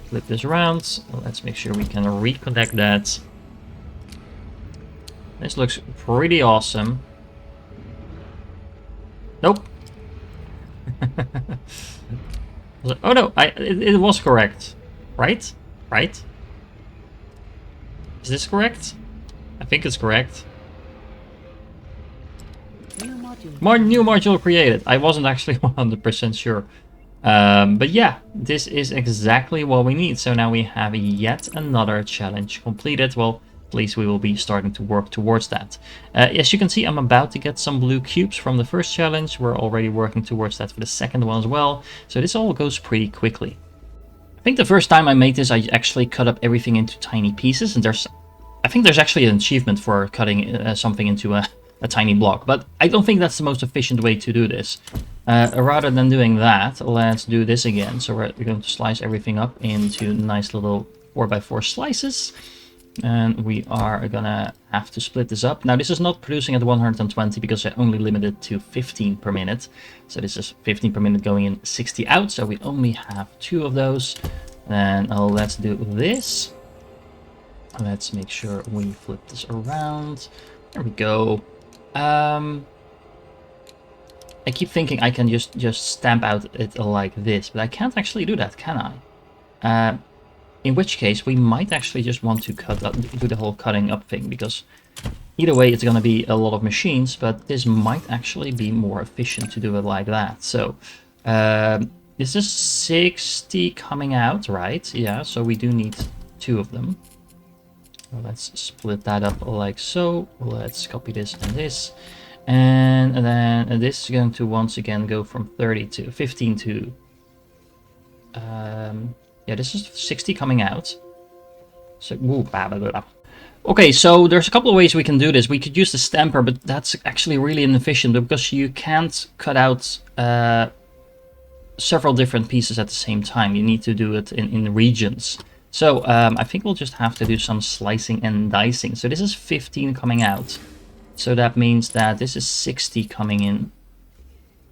[SPEAKER 1] flip this around. Let's make sure we can reconnect that. This looks pretty awesome. Nope. Oh no, it was correct. Right? Right? Is this correct? I think it's correct. New module created. I wasn't actually 100% sure. But yeah, this is exactly what we need. So now we have yet another challenge completed. Well, at least we will be starting to work towards that. As you can see, I'm about to get some blue cubes from the first challenge. We're already working towards that for the second one as well. So this all goes pretty quickly. I think the first time I made this, I actually cut up everything into tiny pieces. And I think there's actually an achievement for cutting something into a tiny block, but I don't think that's the most efficient way to do this. Rather than doing that, let's do this again. So we're going to slice everything up into nice little 4x4 slices, and we are gonna have to split this up. Now this is not producing at 120 because I only limited to 15 per minute. So this is 15 per minute going in, 60 out, so we only have 2 of those. Then let's do this. Let's make sure we flip this around. There we go. I keep thinking I can just stamp out it like this, but I can't actually do that, can I? In which case, we might actually just want to do the whole cutting up thing, because either way it's going to be a lot of machines, but this might actually be more efficient to do it like that. So, This is 60 coming out, right? Yeah, so we do need 2 of them. So let's split that up like so. Let's copy this and this. And then this is going to once again go from 30 to 15 to... yeah, this is 60 coming out. So, ooh, blah, blah, blah. Okay, so there's a couple of ways we can do this. We could use the stamper, but that's actually really inefficient because you can't cut out several different pieces at the same time. You need to do it in regions. So I think we'll just have to do some slicing and dicing. So this is 15 coming out. So that means that this is 60 coming in.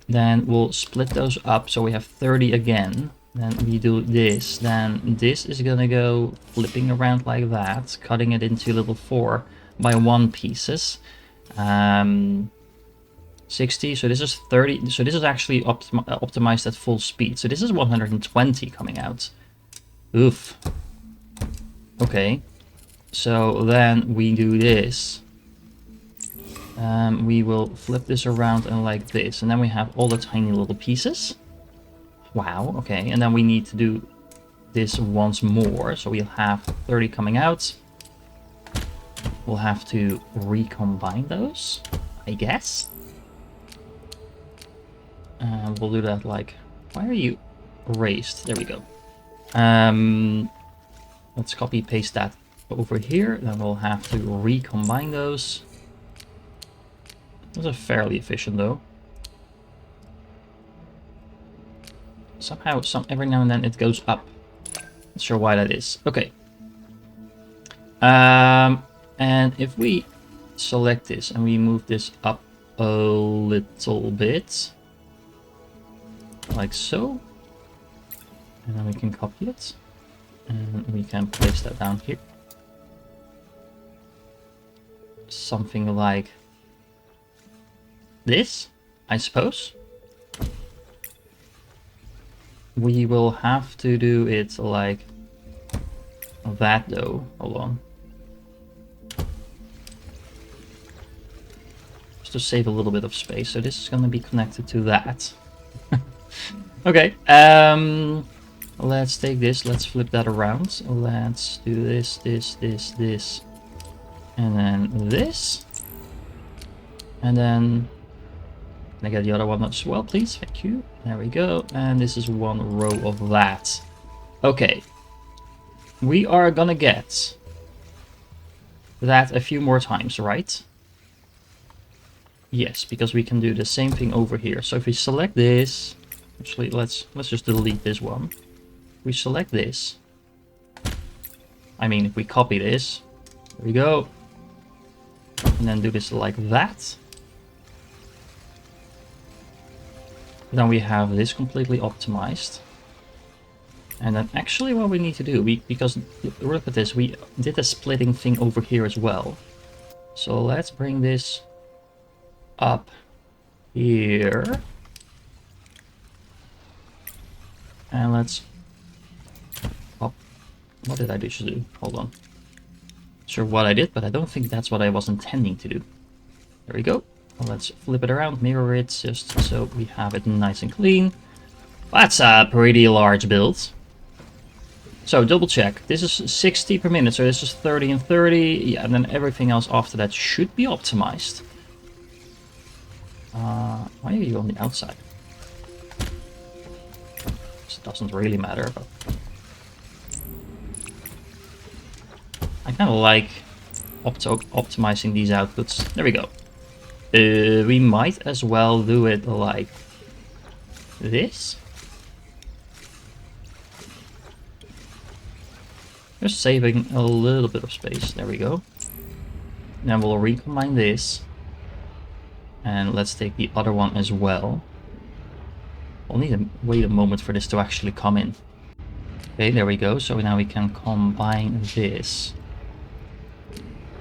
[SPEAKER 1] Then we'll split those up so we have 30 again. Then we do this. Then this is gonna go flipping around like that, cutting it into little 4 by 1 pieces. 60, so this is 30, so this is actually optimized at full speed. So this is 120 coming out. Oof. Okay, so then we do this. We will flip this around and like this, and then we have all the tiny little pieces. Wow, okay, and then we need to do this once more, so we'll have 30 coming out. We'll have to recombine those, I guess. We'll do that like... Why are you raised? There we go. Let's copy paste that over here. Then we'll have to recombine those. Those are fairly efficient though. Somehow, every now and then it goes up. Not sure why that is. Okay. And if we select this and we move this up a little bit, like so, and then we can copy it, and we can place that down here. Something like this, I suppose. We will have to do it like that though. Hold on. Just to save a little bit of space. So this is going to be connected to that. Okay. Let's take this. Let's flip that around. Let's do this, this. And then this. And then... Can I get the other one as well, please? Thank you. There we go. And this is one row of that. Okay. We are gonna get that a few more times, right? Yes, because we can do the same thing over here. So if we select this... Actually, let's just delete this one. If we select this... I mean, if we copy this... There we go. And then do this like that. Then we have this completely optimized. And then actually what we need to do, because look at this, we did a splitting thing over here as well. So let's bring this up here. And let's... Oh, what did I just do? Hold on. Not sure what I did, but I don't think that's what I was intending to do. There we go. Let's flip it around, mirror it, just so we have it nice and clean. That's a pretty large build. So double check. This is 60 per minute, so this is 30 and 30. Yeah, and then everything else after that should be optimized. Why are you on the outside? This doesn't really matter, but... I kind of like optimizing these outputs. There we go. We might as well do it like this. Just saving a little bit of space. There we go. Then we'll recombine this. And let's take the other one as well. We'll need to wait a moment for this to actually come in. Okay, there we go. So now we can combine this.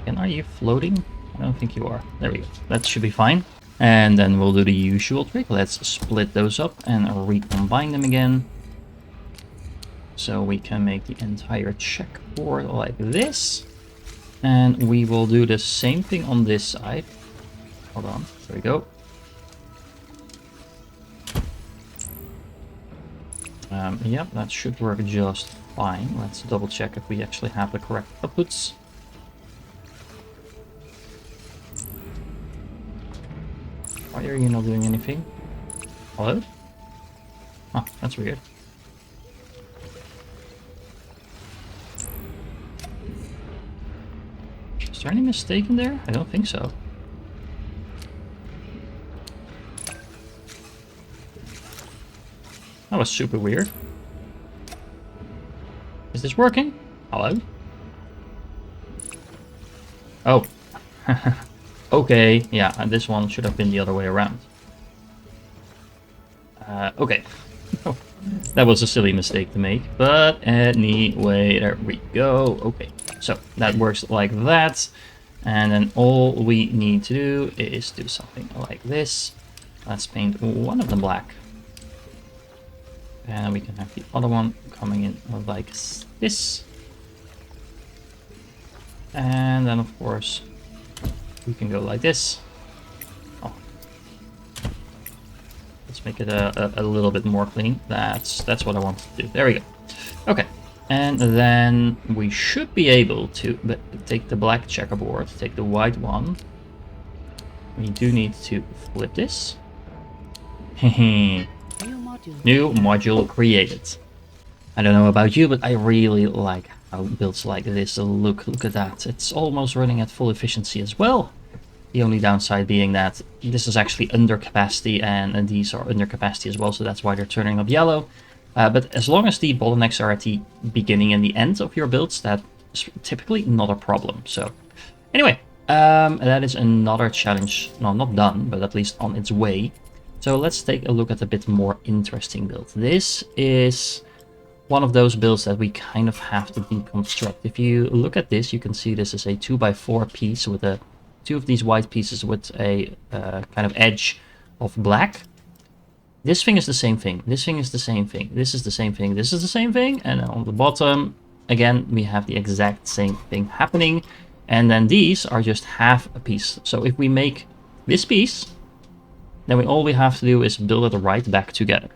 [SPEAKER 1] And are you floating? I don't think you are. There we go. That should be fine. And then we'll do the usual trick. Let's split those up and recombine them again. So we can make the entire checkerboard like this. And we will do the same thing on this side. Hold on. There we go. Yep, that should work just fine. Let's double check if we actually have the correct outputs. Why are you not doing anything? Hello? Oh, that's weird. Is there any mistake in there? I don't think so. That was super weird. Is this working? Hello? Oh. Okay, yeah, and this one should have been the other way around. Okay. That was a silly mistake to make, but anyway, there we go. Okay, so that works like that. And then all we need to do is do something like this. Let's paint one of them black. And we can have the other one coming in like this. And then of course we can go like this. Oh. Let's make it a little bit more clean. That's what I want to do. There we go. Okay. And then we should be able to take the black checkerboard, take the white one. We do need to flip this. New module created. I don't know about you, but I really like how builds like this look. Look at that. It's almost running at full efficiency as well. The only downside being that this is actually under capacity and these are under capacity as well, so that's why they're turning up yellow. But as long as the bottlenecks are at the beginning and the end of your builds, that's typically not a problem. So anyway, that is another challenge. No, not done, but at least on its way. So let's take a look at a bit more interesting build. This is one of those builds that we kind of have to deconstruct. If you look at this, you can see this is a 2x4 piece with two of these white pieces with a kind of edge of black. This thing is the same thing. This thing is the same thing. This is the same thing. This is the same thing. And on the bottom, again, we have the exact same thing happening. And then these are just half a piece. So if we make this piece, then all we have to do is build it right back together.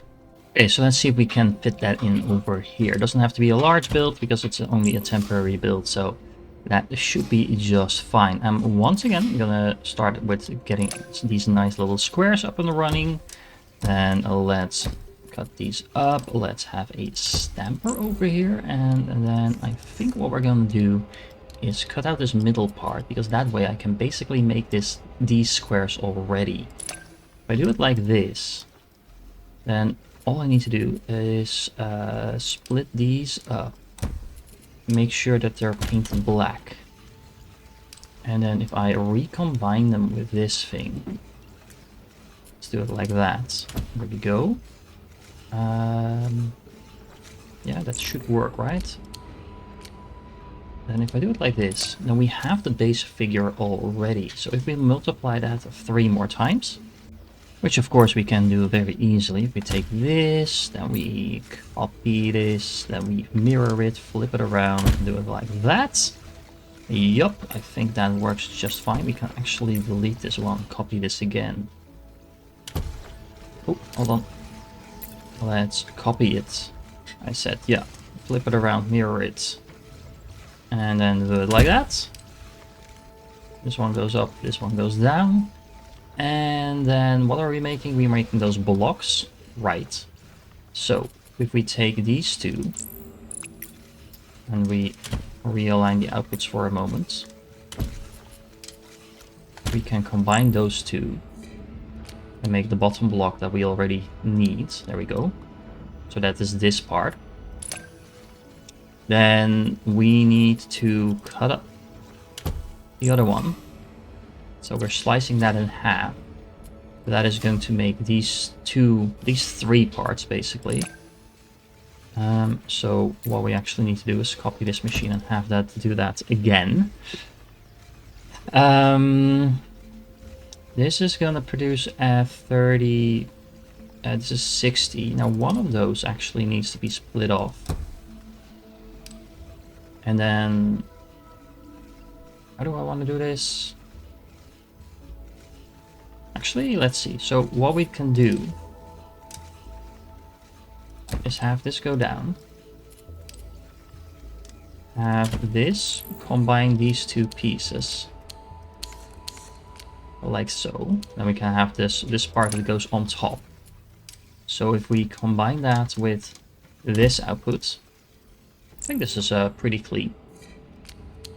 [SPEAKER 1] Okay, so let's see if we can fit that in over here. It doesn't have to be a large build because it's only a temporary build. So that should be just fine. I'm once again gonna start with getting these nice little squares up and running. Then let's cut these up. Let's have a stamper over here. And then I think what we're going to do is cut out this middle part, because that way I can basically make these squares already. If I do it like this, then all I need to do is split these up. Make sure that they're painted black. And then if I recombine them with this thing, let's do it like that. There we go. Yeah, that should work, right? And if I do it like this, then we have the base figure already. So if we multiply that 3 more times, which of course we can do very easily. If we take this, then we copy this, then we mirror it, flip it around, and do it like that. Yup, I think that works just fine. We can actually delete this one, copy this again. Oh, hold on. Let's copy it. I said, yeah, flip it around, mirror it. And then do it like that. This one goes up, this one goes down. And then what are we making? We're making those blocks, right? So if we take these two and we realign the outputs for a moment, we can combine those two and make the bottom block that we already need. There we go. So that is this part. Then we need to cut up the other one. So we're slicing that in half. That is going to make these 3 parts basically. So what we actually need to do is copy this machine and have that do that again. This is gonna produce 30. This is 60. Now one of those actually needs to be split off. And then, how do I want to do this? Actually, let's see. So what we can do is have this go down. Have this combine these two pieces. Like so. Then we can have this part that goes on top. So if we combine that with this output, I think this is pretty clean.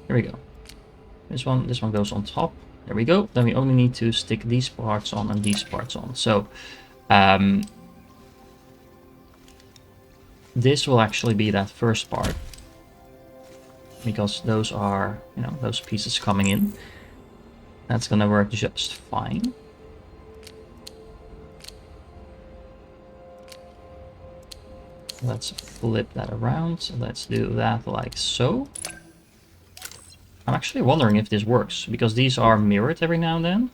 [SPEAKER 1] Here we go. This one goes on top. There we go. Then we only need to stick these parts on and these parts on. So this will actually be that first part, because those are, you know, those pieces coming in. That's gonna work just fine. Let's flip that around. So let's do that like so. I'm actually wondering if this works, because these are mirrored every now and then.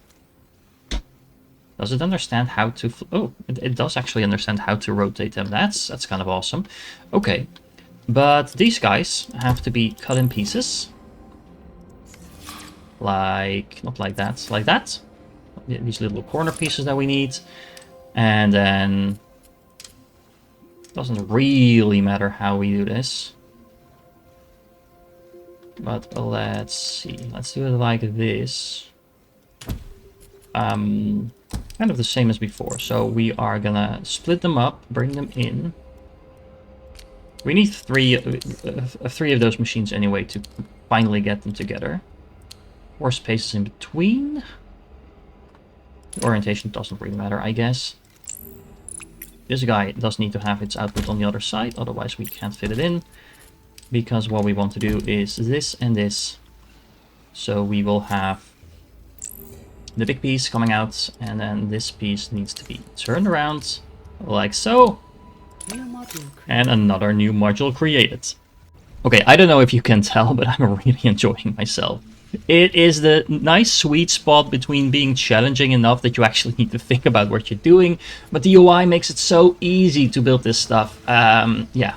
[SPEAKER 1] Does it understand how to... Oh, it does actually understand how to rotate them. That's kind of awesome. Okay, but these guys have to be cut in pieces. Like, not like that, like that. These little corner pieces that we need. And then... Doesn't really matter how we do this. But let's see, let's do it like this. Kind of the same as before. So we are gonna split them up, bring them in. We need three of those machines anyway to finally get them together. 4 spaces in between. The orientation doesn't really matter, I guess. This guy does need to have its output on the other side, otherwise we can't fit it in. Because what we want to do is this and this. So we will have the big piece coming out, and then this piece needs to be turned around, like so. And another new module created. Okay, I don't know if you can tell, but I'm really enjoying myself. It is the nice sweet spot between being challenging enough that you actually need to think about what you're doing, but the UI makes it so easy to build this stuff. Yeah.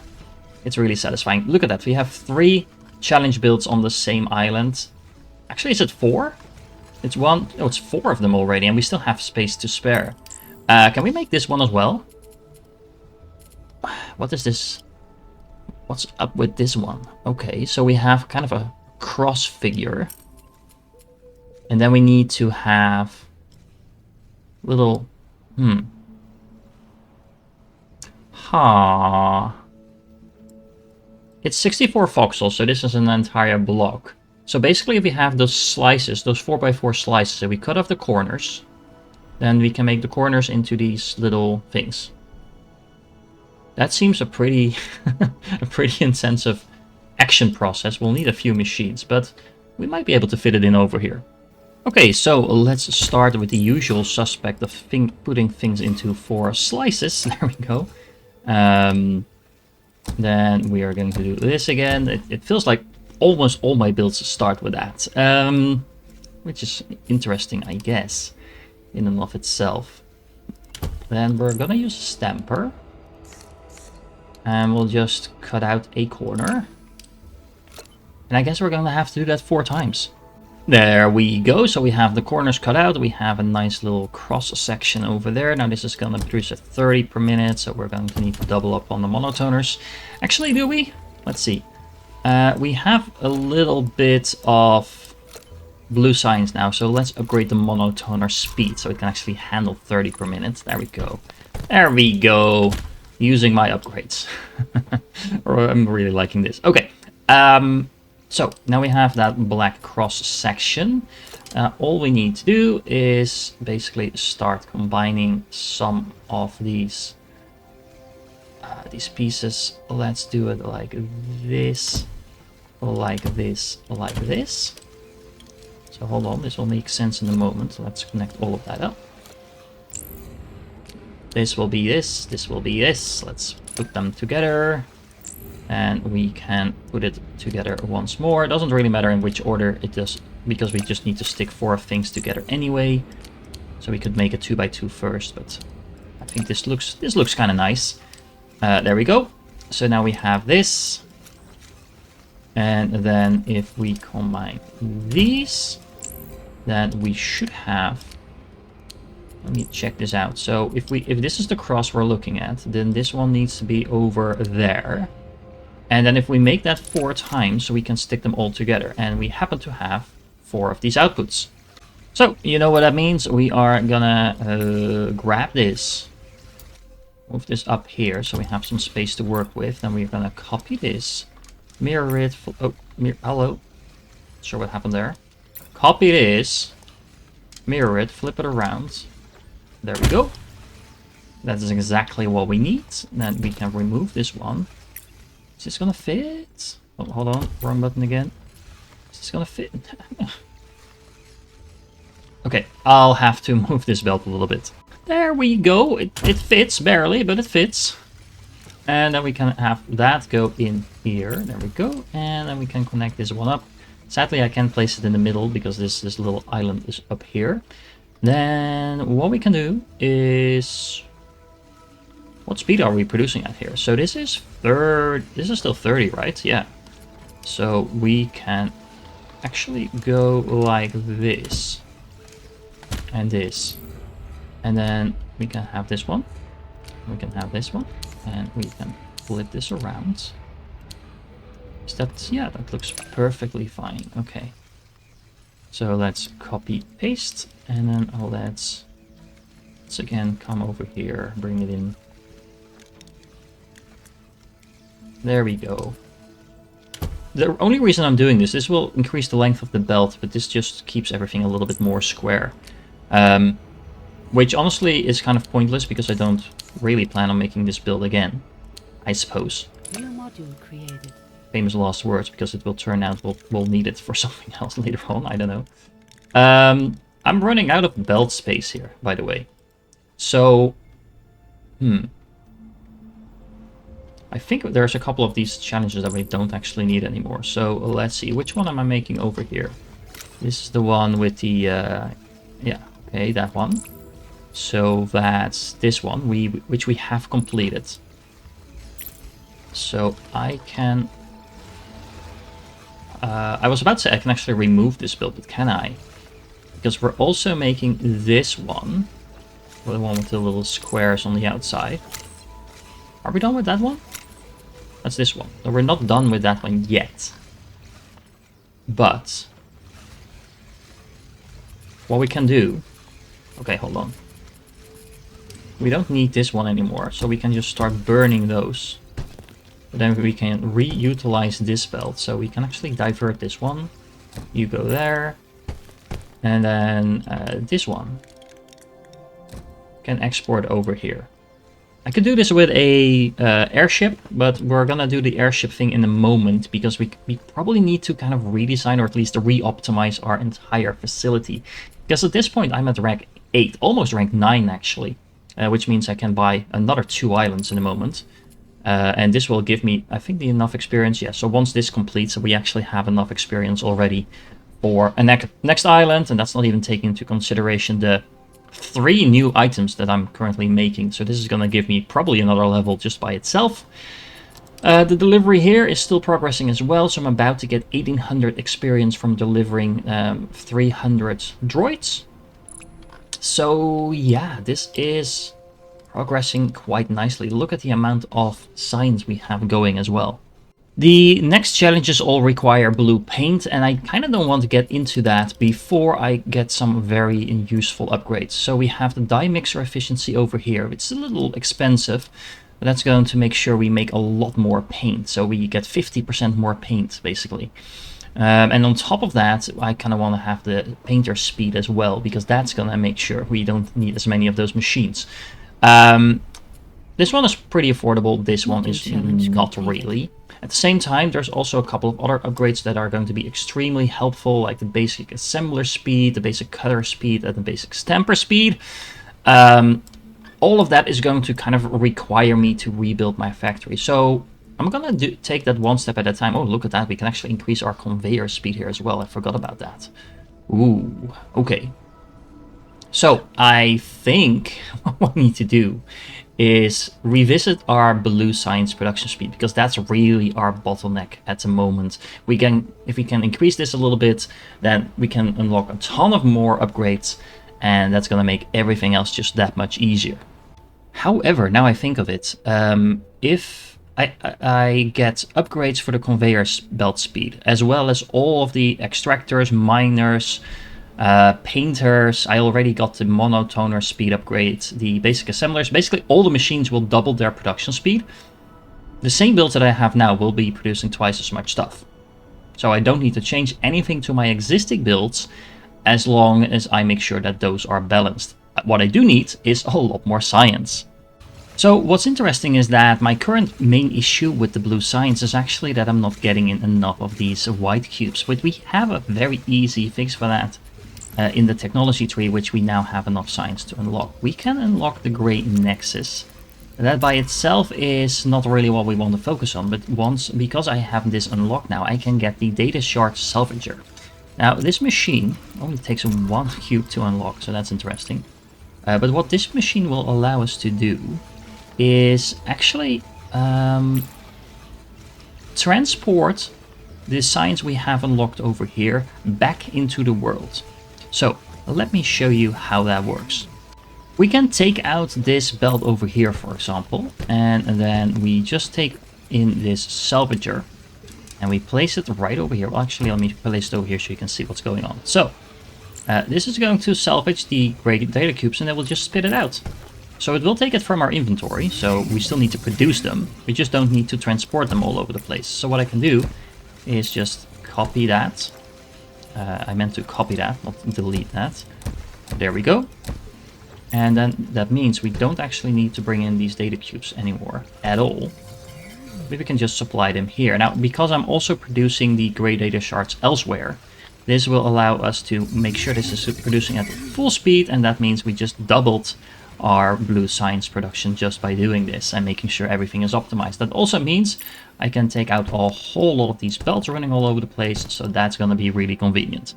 [SPEAKER 1] It's really satisfying. Look at that. We have 3 challenge builds on the same island. Actually, is it 4? It's 1. Oh, it's 4 of them already, and we still have space to spare. Can we make this one as well? What is this? What's up with this one? Okay, so we have kind of a cross figure. And then we need to have little... It's 64 voxels, so this is an entire block. So basically, if we have those slices, those 4x4 slices, and we cut off the corners, then we can make the corners into these little things. That seems a pretty, a pretty intensive action process. We'll need a few machines, but we might be able to fit it in over here. Okay, so let's start with the usual suspect of putting things into 4 slices. There we go. Then we are going to do this again. It feels like almost all my builds start with that. Which is interesting, I guess, in and of itself. Then we're going to use a stamper. And we'll just cut out a corner. And I guess we're going to have to do that 4 times. There we go. So we have the corners cut out. We have a nice little cross section over there. Now this is going to produce at 30 per minute. So we're going to need to double up on the monotoners. Actually, do we? Let's see. We have a little bit of blue signs now. So let's upgrade the monotoner speed so it can actually handle 30 per minute. There we go. There we go. Using my upgrades. I'm really liking this. Okay. So now we have that black cross section. All we need to do is basically start combining some of these pieces. Let's do it like this, like this, like this. So hold on, this will make sense in a moment. Let's connect all of that up. This will be this, this will be this. Let's put them together. And we can put it together once more. It doesn't really matter in which order it does, because we just need to stick 4 things together anyway. So we could make a 2x2 first, but I think this looks kind of nice. There we go. So now we have this. And then if we combine these, then we should have let me check this out. So if this is the cross we're looking at, then this one needs to be over there. And then if we make that 4 times, so we can stick them all together. And we happen to have 4 of these outputs. So, you know what that means? We are gonna grab this. Move this up here so we have some space to work with. Then we're gonna copy this. Mirror it. Hello. Not sure what happened there. Copy this. Mirror it. Flip it around. There we go. That is exactly what we need. Then we can remove this one. Is this gonna fit? Oh, hold on. Wrong button again. Is this gonna fit? Okay, I'll have to move this belt a little bit. There we go. It fits barely, but it fits. And then we can have that go in here. There we go. And then we can connect this one up. Sadly, I can't place it in the middle because this little island is up here. Then what we can do is... What speed are we producing at here? So this is still 30, right? Yeah. So we can actually go like this. And this. And then we can have this one. We can have this one. And we can flip this around. Is that... Yeah, that looks perfectly fine. Okay. So let's copy, paste. And then let's again come over here. Bring it in. There we go. The only reason I'm doing this will increase the length of the belt, but this just keeps everything a little bit more square. Which honestly is kind of pointless because I don't really plan on making this build again, I suppose.
[SPEAKER 2] New module created.
[SPEAKER 1] Famous last words, because it will turn out we'll need it for something else later on, I don't know. I'm running out of belt space here, by the way. So, I think there's a couple of these challenges that we don't actually need anymore. So let's see, which one am I making over here? This is the one with the, yeah, okay, that one. So that's this one, which we have completed. So I can, I was about to say I can actually remove this build, but can I? Because we're also making this one, the one with the little squares on the outside. Are we done with that one? That's this one. So we're not done with that one yet. But what we can do... Okay, hold on. We don't need this one anymore, so we can just start burning those. But then we can reutilize this belt, so we can actually divert this one. You go there. And then this one can export over here. I could do this with a airship, but we're gonna do the airship thing in a moment because we probably need to kind of redesign or at least re-optimize our entire facility. Because at this point I'm at rank 8, almost rank 9 actually, which means I can buy another 2 islands in a moment. And this will give me, I think, enough experience. Yeah, so once this completes, we actually have enough experience already for a next island, and that's not even taking into consideration the 3 new items that I'm currently making. So this is going to give me probably another level just by itself. The delivery here is still progressing as well, so I'm about to get 1800 experience from delivering 300 droids. So yeah, this is progressing quite nicely. Look at the amount of signs we have going as well. The next challenges all require blue paint, and I kind of don't want to get into that before I get some very useful upgrades. So we have the dye mixer efficiency over here. It's a little expensive, but that's going to make sure we make a lot more paint. So we get 50% more paint, basically. And on top of that, I kind of want to have the painter speed as well, because that's going to make sure we don't need as many of those machines. This one is pretty affordable. This one is not really. At the same time, there's also a couple of other upgrades that are going to be extremely helpful, like the basic assembler speed, the basic cutter speed, and the basic stamper speed. All of that is going to kind of require me to rebuild my factory. So I'm going to take that one step at a time. Oh, look at that. We can actually increase our conveyor speed here as well. I forgot about that. Ooh, okay. So I think what we need to do is revisit our blue science production speed, because that's really our bottleneck at the moment. We can, if we can increase this a little bit, then we can unlock a ton of more upgrades, and that's going to make everything else just that much easier. However, now I think of it, if I get upgrades for the conveyor belt speed, as well as all of the extractors, miners, painters. I already got the monotoner speed upgrade, the basic assemblers. Basically, all the machines will double their production speed. The same builds that I have now will be producing twice as much stuff. So I don't need to change anything to my existing builds, as long as I make sure that those are balanced. What I do need is a lot more science. So what's interesting is that my current main issue with the blue science is actually that I'm not getting in enough of these white cubes, but we have a very easy fix for that in the technology tree, which we now have enough science to unlock. We can unlock the gray nexus. That by itself is not really what we want to focus on, but because I have this unlocked now, I can get the data shard salvager. Now this machine only takes 1 cube to unlock, so that's interesting. But what this machine will allow us to do is actually transport the science we have unlocked over here back into the world. So let me show you how that works. We can take out this belt over here, for example, and then we just take in this salvager and we place it right over here. Well, actually, let me place it over here so you can see what's going on. So this is going to salvage the gray data cubes, and then we'll just spit it out. So it will take it from our inventory, so we still need to produce them. We just don't need to transport them all over the place. So what I can do is just copy that. I meant to copy that, not delete that. There we go. And then that means we don't actually need to bring in these data cubes anymore at all. We can just supply them here. Now, because I'm also producing the gray data shards elsewhere, this will allow us to make sure this is producing at full speed, and that means we just doubled our blue science production just by doing this and making sure everything is optimized. That also means I can take out a whole lot of these belts running all over the place, so that's going to be really convenient.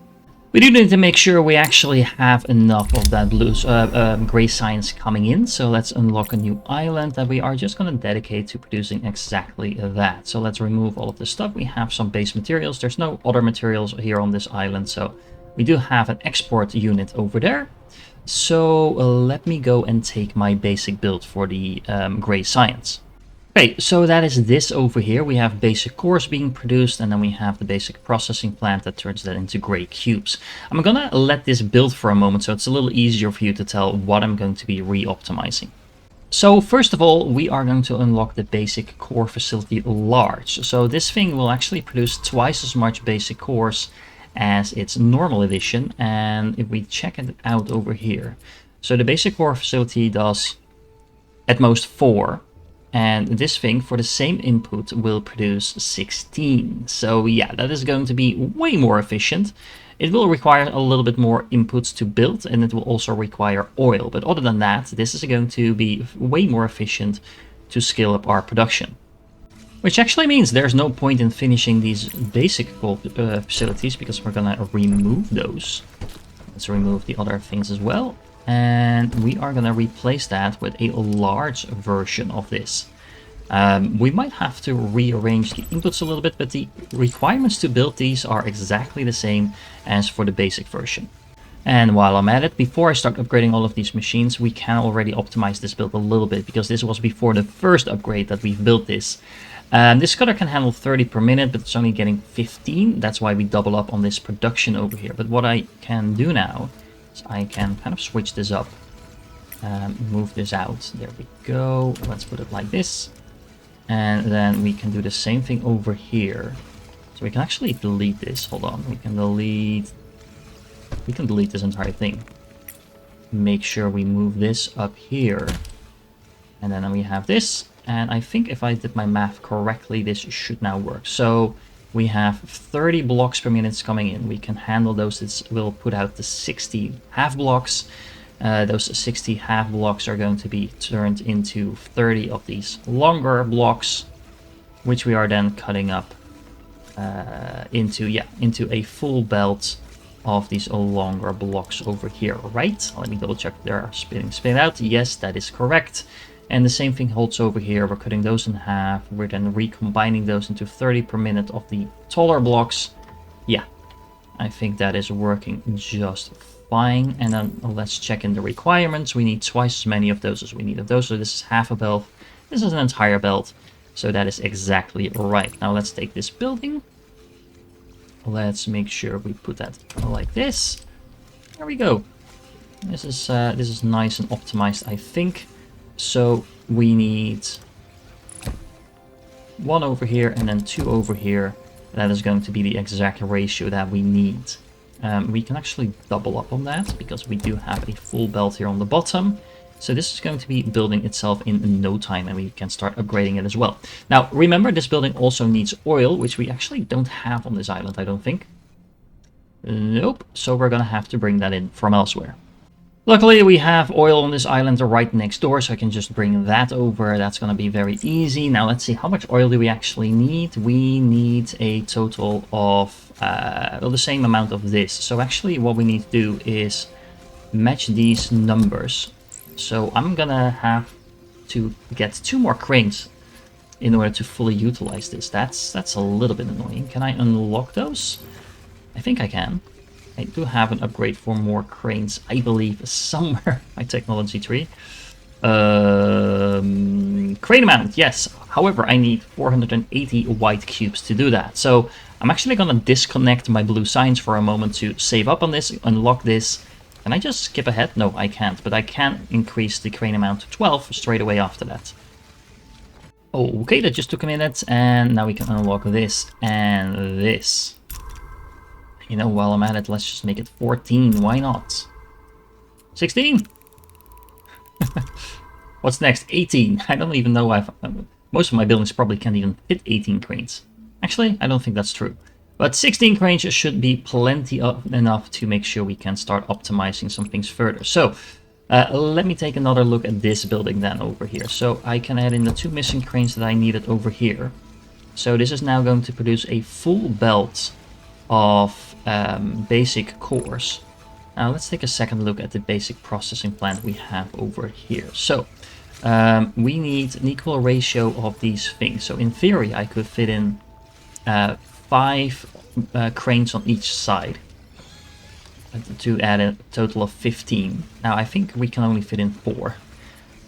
[SPEAKER 1] We do need to make sure we actually have enough of that blue gray science coming in, so let's unlock a new island that we are just going to dedicate to producing exactly that. So let's remove all of this stuff. We have some base materials. There's no other materials here on this island, so we do have an export unit over there. So let me go and take my basic build for the gray science. Okay, so that is this over here. We have basic cores being produced, and then we have the basic processing plant that turns that into gray cubes. I'm gonna let this build for a moment, so it's a little easier for you to tell what I'm going to be re-optimizing. So first of all, we are going to unlock the basic core facility large. So this thing will actually produce twice as much basic cores as its normal edition, and if we check it out over here, so the basic core facility does at most 4. And this thing, for the same input, will produce 16. So yeah, that is going to be way more efficient. It will require a little bit more inputs to build, and it will also require oil. But other than that, this is going to be way more efficient to scale up our production. Which actually means there's no point in finishing these basic facilities, because we're going to remove those. Let's remove the other things as well. And we are going to replace that with a large version of this. We might have to rearrange the inputs a little bit, but the requirements to build these are exactly the same as for the basic version. And while I'm at it, before I start upgrading all of these machines, we can already optimize this build a little bit, because this was before the first upgrade that we've built this. This cutter can handle 30 per minute, but it's only getting 15. That's why we double up on this production over here. But what I can do now, I can kind of switch this up, move this out. There we go. Let's put it like this. And then we can do the same thing over here. So we can actually delete this. Hold on. We can delete this entire thing. Make sure we move this up here. And then we have this. And I think if I did my math correctly, this should now work. So we have 30 blocks per minute coming in. We can handle those. This will put out the 60 half blocks. Those 60 half blocks are going to be turned into 30 of these longer blocks, which we are then cutting up into a full belt of these longer blocks over here, right? Let me double check. They are spin out. Yes, that is correct. And the same thing holds over here. We're cutting those in half. We're then recombining those into 30 per minute of the taller blocks. Yeah, I think that is working just fine. And then let's check in the requirements. We need twice as many of those as we need of those. So this is half a belt. This is an entire belt. So that is exactly right. Now let's take this building. Let's make sure we put that like this. There we go. This is nice and optimized, I think. So we need 1 over here and then 2 over here. That is going to be the exact ratio that we need. We can actually double up on that because we do have a full belt here on the bottom. So this is going to be building itself in no time, and we can start upgrading it as well. Now, remember, this building also needs oil, which we actually don't have on this island, I don't think. Nope. So we're going to have to bring that in from elsewhere. Luckily, we have oil on this island right next door, so I can just bring that over. That's going to be very easy. Now, let's see, how much oil do we actually need? We need a total of, well, the same amount of this. So actually, what we need to do is match these numbers. So I'm gonna have to get 2 more cranes in order to fully utilize this. That's a little bit annoying. Can I unlock those? I think I can. I do have an upgrade for more cranes, I believe, somewhere in my technology tree. Crane amount, yes. However, I need 480 white cubes to do that. So I'm actually gonna disconnect my blue signs for a moment to save up on this, unlock this. Can I just skip ahead? No, I can't, but I can increase the crane amount to 12 straight away after that. Okay, that just took a minute, and now we can unlock this and this. You know, while I'm at it, let's just make it 14, why not? 16? What's next? 18. I don't even know most of my buildings probably can't even fit 18 cranes. Actually, I don't think that's true. But 16 cranes should be plenty enough to make sure we can start optimizing some things further. So let me take another look at this building then over here. So I can add in the 2 missing cranes that I needed over here. So this is now going to produce a full belt of basic cores. Now let's take a second look at the basic processing plant we have over here. So we need an equal ratio of these things. So in theory I could fit in 5 cranes on each side to add a total of 15. Now I think we can only fit in 4,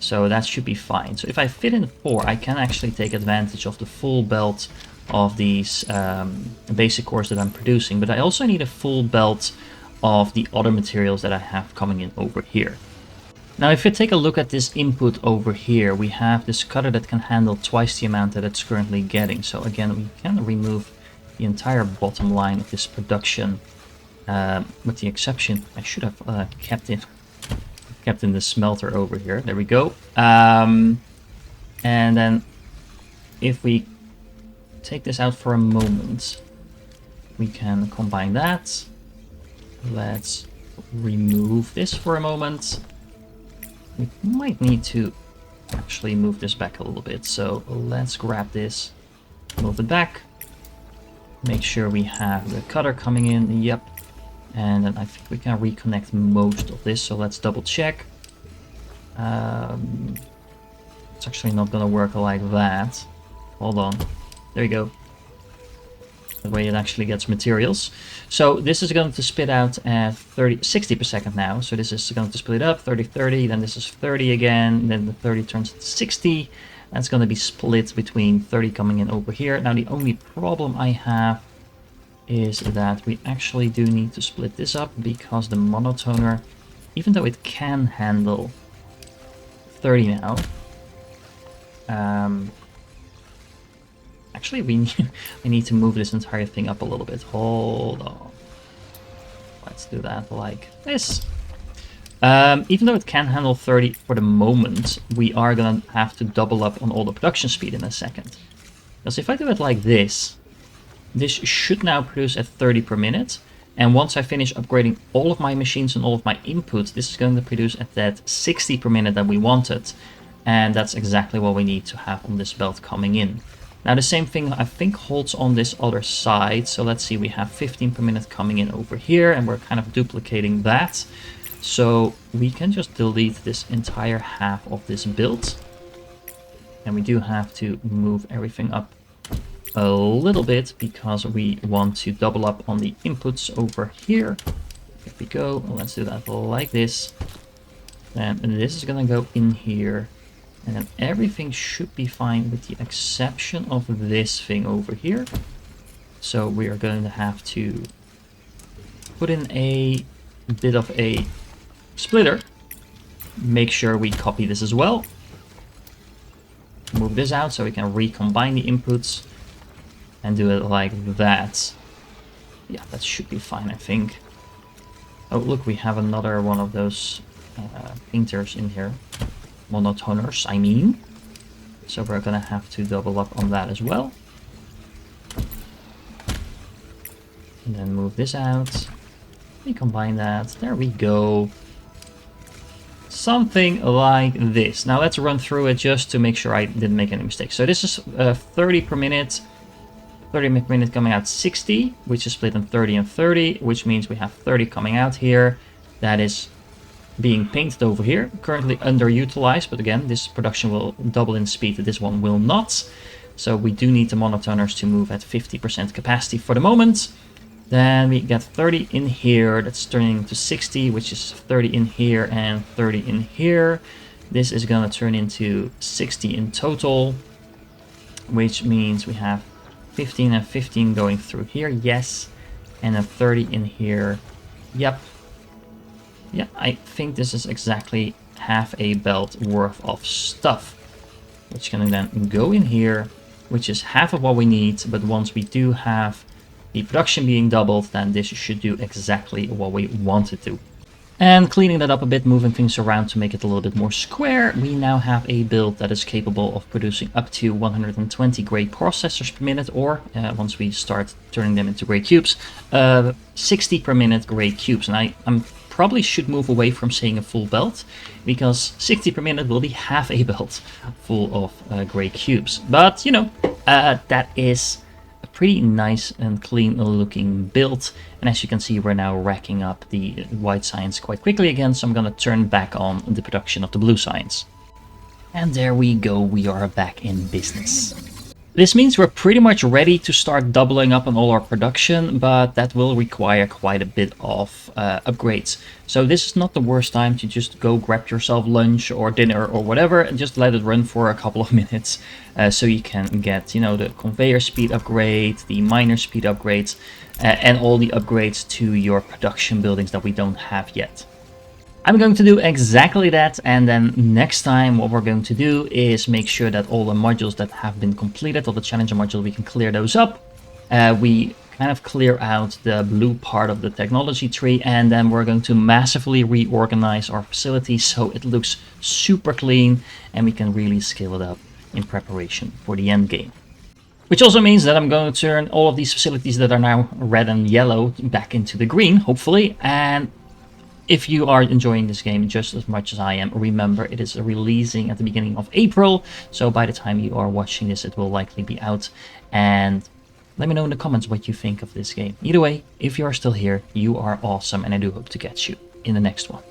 [SPEAKER 1] so that should be fine. So if I fit in 4, I can actually take advantage of the full belt of these basic cores that I'm producing, but I also need a full belt of the other materials that I have coming in over here. Now if you take a look at this input over here, we have this cutter that can handle twice the amount that it's currently getting. So again, we can remove the entire bottom line of this production, with the exception, I should have kept in the smelter over here. There we go. And then if we take this out for a moment, we can combine that. Let's remove this for a moment. We might need to actually move this back a little bit. So let's grab this, move it back. Make sure we have the cutter coming in. Yep. And then I think we can reconnect most of this. So let's double check. It's actually not going to work like that. Hold on. There you go. The way it actually gets materials. So this is going to spit out at 60 per second now. So this is going to split up 30, 30. Then this is 30 again. Then the 30 turns to 60. That's going to be split between 30 coming in over here. Now the only problem I have is that we actually do need to split this up because the monotoner, even though it can handle 30 now, actually we need to move this entire thing up a little bit. Hold on. Let's do that like this. Even though it can handle 30 for the moment, we are gonna have to double up on all the production speed in a second. Because if I do it like this should now produce at 30 per minute. And once I finish upgrading all of my machines and all of my inputs, this is going to produce at that 60 per minute that we wanted. And that's exactly what we need to have on this belt coming in. Now the same thing I think holds on this other side. So let's see, we have 15 per minute coming in over here, and we're kind of duplicating that. So we can just delete this entire half of this build. And we do have to move everything up a little bit because we want to double up on the inputs over here. Here we go. Let's do that like this. Then this is gonna go in here. And then everything should be fine with the exception of this thing over here. So we are going to have to put in a bit of a splitter. Make sure we copy this as well. Move this out so we can recombine the inputs and do it like that. Yeah, that should be fine, I think. Oh, look, we have another one of those painters in here. Monotoners, I mean. So we're gonna have to double up on that as well. And then move this out. Recombine that. There we go. Something like this. Now let's run through it just to make sure I didn't make any mistakes. So this is 30 per minute. 30 per minute coming out 60, which is split in 30 and 30, which means we have 30 coming out here. That is being painted over here. Currently underutilized, but again, this production will double in speed. This one will not. So we do need the monotoners to move at 50% capacity for the moment. Then we get 30 in here. That's turning to 60, which is 30 in here and 30 in here. This is going to turn into 60 in total, which means we have 15 and 15 going through here. Yes. And then 30 in here. Yep. Yeah, I think this is exactly half a belt worth of stuff, which can then go in here, which is half of what we need. But once we do have the production being doubled, then this should do exactly what we want it to. And cleaning that up a bit, moving things around to make it a little bit more square, we now have a build that is capable of producing up to 120 gray processors per minute, or once we start turning them into gray cubes, 60 per minute gray cubes. And I'm probably should move away from saying a full belt, because 60 per minute will be half a belt full of gray cubes. But, you know, that is a pretty nice and clean looking build. And as you can see, we're now racking up the white science quite quickly again, so I'm going to turn back on the production of the blue science. And there we go, we are back in business. This means we're pretty much ready to start doubling up on all our production, but that will require quite a bit of upgrades. So this is not the worst time to just go grab yourself lunch or dinner or whatever and just let it run for a couple of minutes, so you can get, you know, the conveyor speed upgrade, the miner speed upgrades, and all the upgrades to your production buildings that we don't have yet. I'm going to do exactly that, and then next time what we're going to do is make sure that all the modules that have been completed, all the challenger modules, we can clear those up. We kind of clear out the blue part of the technology tree, and then we're going to massively reorganize our facility so it looks super clean and we can really scale it up in preparation for the end game. Which also means that I'm going to turn all of these facilities that are now red and yellow back into the green, hopefully. And if you are enjoying this game just as much as I am, remember it is releasing at the beginning of April. So by the time you are watching this, it will likely be out. And let me know in the comments what you think of this game. Either way, if you are still here, you are awesome, and I do hope to catch you in the next one.